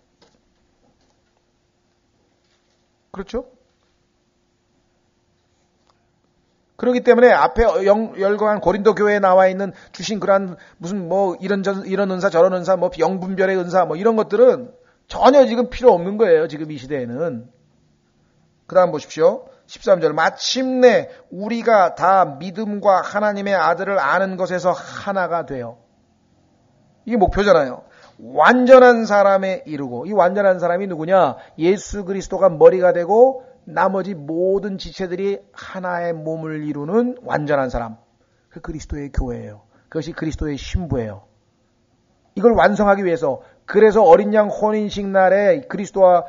그렇죠? 그렇기 때문에 앞에 열거한 고린도 교회에 나와 있는 주신 그러한 무슨 뭐 이런 은사 저런 은사 뭐 영분별의 은사 뭐 이런 것들은 전혀 지금 필요 없는 거예요. 지금 이 시대에는. 그 다음 보십시오. 13절. 마침내 우리가 다 믿음과 하나님의 아들을 아는 것에서 하나가 되어. 이게 목표잖아요. 완전한 사람에 이르고. 이 완전한 사람이 누구냐? 예수 그리스도가 머리가 되고 나머지 모든 지체들이 하나의 몸을 이루는 완전한 사람. 그 그리스도의 교회예요. 그것이 그리스도의 신부예요. 이걸 완성하기 위해서 그래서 어린 양 혼인식 날에 그리스도와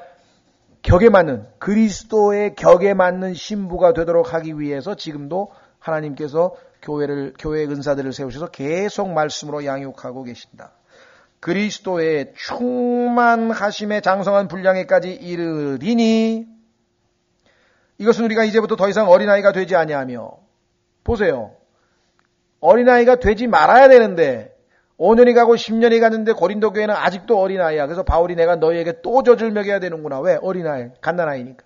격에 맞는 그리스도의 격에 맞는 신부가 되도록 하기 위해서 지금도 하나님께서 교회의 은사들을 세우셔서 계속 말씀으로 양육하고 계신다. 그리스도의 충만하심에 장성한 분량에까지 이르리니 이것은 우리가 이제부터 더 이상 어린아이가 되지 아니하며 보세요. 어린아이가 되지 말아야 되는데 5년이 가고 10년이 갔는데 고린도 교회는 아직도 어린아이야. 그래서 바울이 내가 너희에게 또 젖을 먹여야 되는구나. 왜? 어린아이, 갓난아이니까.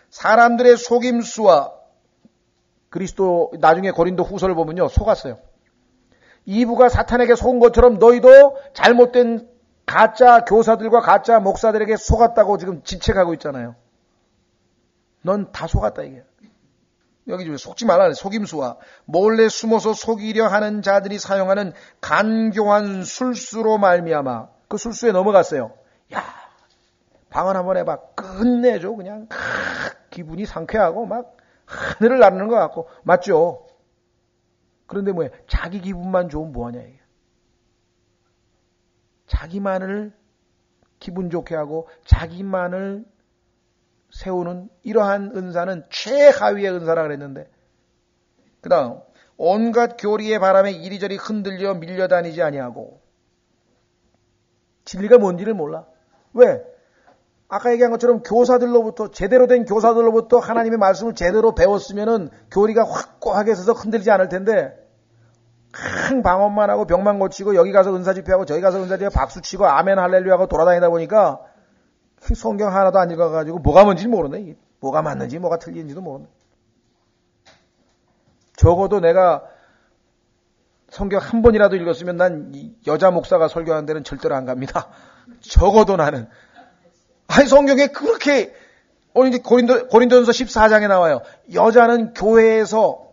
사람들의 속임수와 그리스도 나중에 고린도 후서를 보면요. 속았어요. 이브가 사탄에게 속은 것처럼 너희도 잘못된 가짜 교사들과 가짜 목사들에게 속았다고 지금 지책하고 있잖아요. 넌 다 속았다 이게. 여기 좀 속지 말라. 속임수와 몰래 숨어서 속이려 하는 자들이 사용하는 간교한 술수로 말미암아 그 술수에 넘어갔어요. 야, 방언 한번 해봐. 끝내줘. 그냥 기분이 상쾌하고 막 하늘을 나르는 것 같고 맞죠? 그런데 뭐야? 자기 기분만 좋으면 뭐하냐 이게. 자기만을 기분 좋게 하고 자기만을 세우는 이러한 은사는 최하위의 은사라 그랬는데 그 다음 온갖 교리의 바람에 이리저리 흔들려 밀려다니지 아니하고 진리가 뭔지를 몰라. 왜? 아까 얘기한 것처럼 교사들로부터 제대로 된 교사들로부터 하나님의 말씀을 제대로 배웠으면은 교리가 확고하게 서서 흔들리지 않을 텐데 큰 방언만 하고 병만 고치고 여기 가서 은사 집회하고 저기 가서 은사 집회 박수치고 아멘 할렐루야 하고 돌아다니다 보니까 성경 하나도 안 읽어가지고 뭐가 뭔지 모르네. 뭐가 맞는지 뭐가 틀린지도 모르네. 적어도 내가 성경 한 번이라도 읽었으면 난 여자 목사가 설교하는 데는 절대로 안 갑니다. 적어도 나는. 아니, 성경에 그렇게, 오늘 이제 고린도전서 14장에 나와요. 여자는 교회에서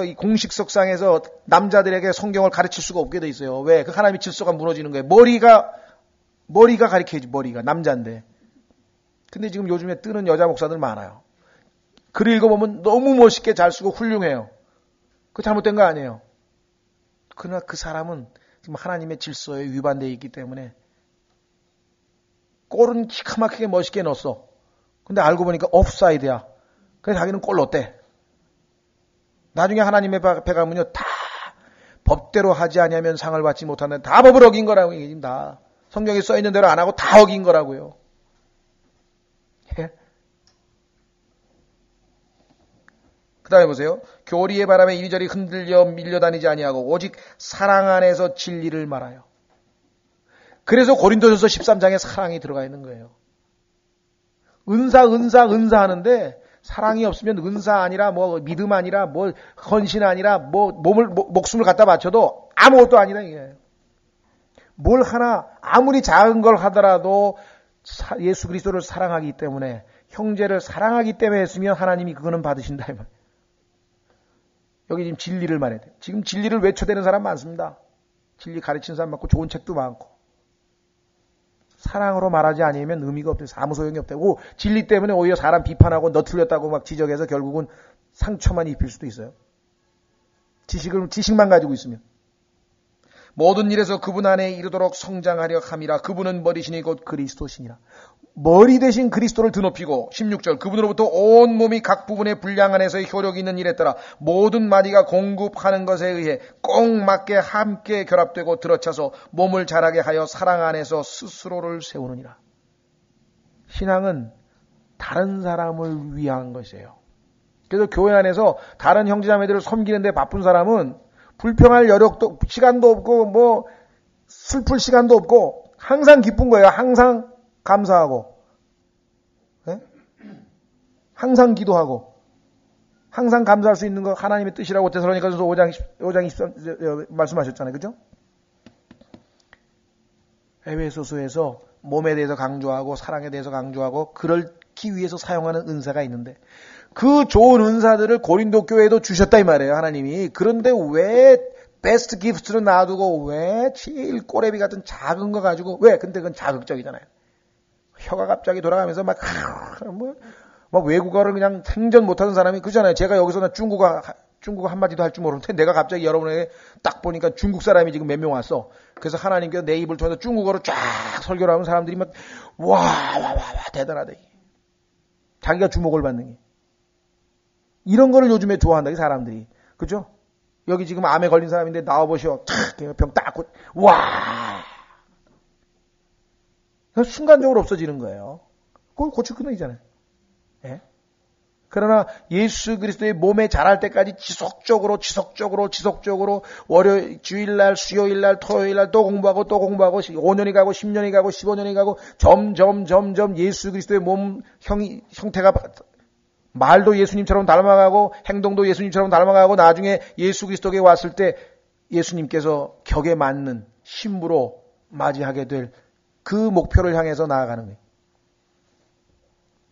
이 공식석상에서 남자들에게 성경을 가르칠 수가 없게 돼 있어요. 왜? 그 하나님의 질서가 무너지는 거예요. 머리가 가르쳐야지, 머리가. 남자인데. 근데 지금 요즘에 뜨는 여자 목사들 많아요. 글 읽어보면 너무 멋있게 잘 쓰고 훌륭해요. 그거 잘못된 거 아니에요. 그러나 그 사람은 지금 하나님의 질서에 위반되어 있기 때문에 골은 기가 막히게 멋있게 넣었어. 근데 알고 보니까 옵사이드야. 그래서 자기는 골 넣었대. 나중에 하나님의 앞에 가면요, 다 법대로 하지 아니하면 상을 받지 못한다. 다 법을 어긴 거라고, 이게 지금 다. 성경에 써 있는 대로 안 하고 다 어긴 거라고요. 예? 그 다음에 보세요. 교리의 바람에 이리저리 흔들려 밀려다니지 아니하고 오직 사랑 안에서 진리를 말하여. 그래서 고린도전서 13장에 사랑이 들어가 있는 거예요. 은사 하는데 사랑이 없으면 은사 아니라 뭐 믿음 아니라 뭐 헌신 아니라 뭐 목숨을 갖다 바쳐도 아무것도 아니다 이게. 뭘 하나 아무리 작은 걸 하더라도 예수 그리스도를 사랑하기 때문에 형제를 사랑하기 때문에 했으면 하나님이 그거는 받으신다 이 말. 여기 지금 진리를 말해야 돼요. 지금 진리를 외쳐대는 사람 많습니다. 진리 가르치는 사람 많고 좋은 책도 많고. 사랑으로 말하지 아니면 의미가 없대요. 아무 소용이 없대고 진리 때문에 오히려 사람 비판하고 너 틀렸다고 막 지적해서 결국은 상처만 입힐 수도 있어요. 지식만 가지고 있으면. 모든 일에서 그분 안에 이르도록 성장하려 함이라. 그분은 머리시니 곧 그리스도시니라. 머리 대신 그리스도를 드높이고 16절 그분으로부터 온 몸이 각 부분의 분량 안에서의 효력이 있는 일에 따라 모든 마디가 공급하는 것에 의해 꼭 맞게 함께 결합되고 들어차서 몸을 자라게 하여 사랑 안에서 스스로를 세우느니라. 신앙은 다른 사람을 위한 것이에요. 그래서 교회 안에서 다른 형제자매들을 섬기는데 바쁜 사람은 불평할 여력도 시간도 없고 뭐 슬플 시간도 없고 항상 기쁜 거예요. 항상 감사하고 네? 항상 기도하고 항상 감사할 수 있는 거 하나님의 뜻이라고 데살로니가전서 5장 23절 말씀하셨잖아요. 그죠? 에베소서에서 몸에 대해서 강조하고 사랑에 대해서 강조하고 그렇기 위해서 사용하는 은사가 있는데 그 좋은 은사들을 고린도 교회에도 주셨다 이 말이에요. 하나님이. 그런데 왜 베스트 기프트를 놔두고 왜 제일 꼬레비 같은 작은 거 가지고 왜? 근데 그건 자극적이잖아요. 혀가 갑자기 돌아가면서 막 외국어를 그냥 생전 못하는 사람이 그잖아요. 제가 여기서 중국어 한마디도 할 줄 모르는데 내가 갑자기 여러분에게 딱 보니까 중국 사람이 지금 몇 명 왔어. 그래서 하나님께서 내 입을 통해서 중국어로 쫙 설교를 하면 사람들이 막 와 대단하다. 자기가 주목을 받는 게. 이런 거를 요즘에 좋아한다, 이 사람들이. 그죠? 여기 지금 암에 걸린 사람인데 나와보시오. 병 딱, 와! 순간적으로 없어지는 거예요. 그걸 고칠 끊어지잖아요. 예? 그러나 예수 그리스도의 몸에 자랄 때까지 지속적으로 월요일, 주일날, 수요일날, 토요일날 또 공부하고 5년이 가고 10년이 가고 15년이 가고 점점 예수 그리스도의 몸 형태가 말도 예수님처럼 닮아가고 행동도 예수님처럼 닮아가고 나중에 예수 그리스도께 왔을 때 예수님께서 격에 맞는 신부로 맞이하게 될 그 목표를 향해서 나아가는 거예요.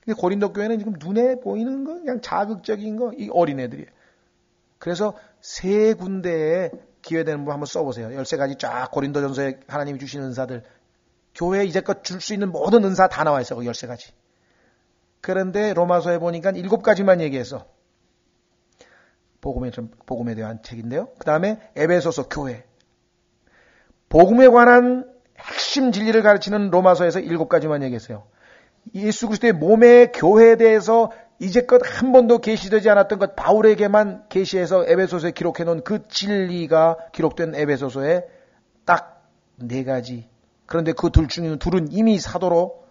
근데 고린도 교회는 지금 눈에 보이는 거 그냥 자극적인 거 이 어린애들이에요. 그래서 세 군데에 기회되는 분 한번 써보세요. 13가지 쫙 고린도전서에 하나님이 주신 은사들 교회에 이제껏 줄 수 있는 모든 은사 다 나와 있어요. 13가지. 그런데 로마서에 보니까 7가지만 얘기해서 복음에 대한 책인데요. 그 다음에 에베소서 교회. 복음에 관한 핵심 진리를 가르치는 로마서에서 7가지만 얘기했어요. 예수 그리스도의 몸의 교회에 대해서 이제껏 한 번도 계시되지 않았던 것 바울에게만 계시해서 에베소서에 기록해 놓은 그 진리가 기록된 에베소서에 딱 4가지. 그런데 그 둘 중에 둘은 이미 사도로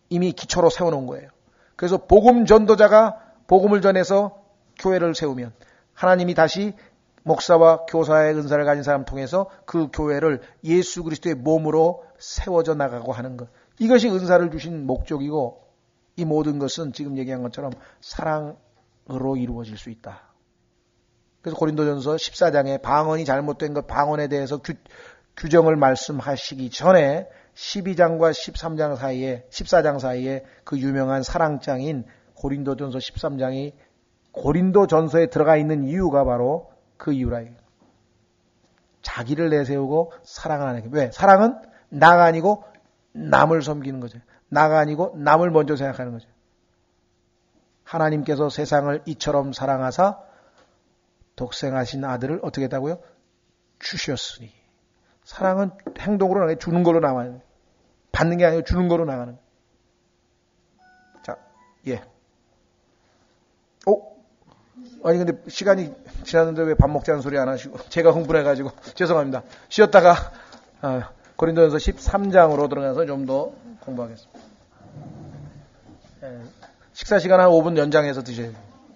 이미 기초로 세워놓은 거예요. 그래서 복음 전도자가 복음을 전해서 교회를 세우면 하나님이 다시 목사와 교사의 은사를 가진 사람 통해서 그 교회를 예수 그리스도의 몸으로 세워져 나가고 하는 것. 이것이 은사를 주신 목적이고 이 모든 것은 지금 얘기한 것처럼 사랑으로 이루어질 수 있다. 그래서 고린도전서 14장에 방언이 잘못된 것, 방언에 대해서 규정을 말씀하시기 전에 12장과 13장 사이에, 14장 사이에 그 유명한 사랑장인 고린도전서 13장이 고린도전서에 들어가 있는 이유가 바로 그 이유라. 자기를 내세우고 사랑을 하는 게. 왜? 사랑은 나가 아니고 남을 섬기는 거죠. 나가 아니고 남을 먼저 생각하는 거죠. 하나님께서 세상을 이처럼 사랑하사 독생하신 아들을 어떻게 했다고요? 주셨으니. 사랑은 행동으로 나가요. 주는 걸로 나와요. 받는 게 아니고 주는 걸로 나가는 거예요. 자, 예. 아니 근데 시간이 지났는데 왜 밥 먹자는 소리 안 하시고 제가 흥분해가지고 죄송합니다. 쉬었다가 고린도전서 13장으로 들어가서 좀 더 공부하겠습니다. 식사 시간 한 5분 연장해서 드셔야 돼요.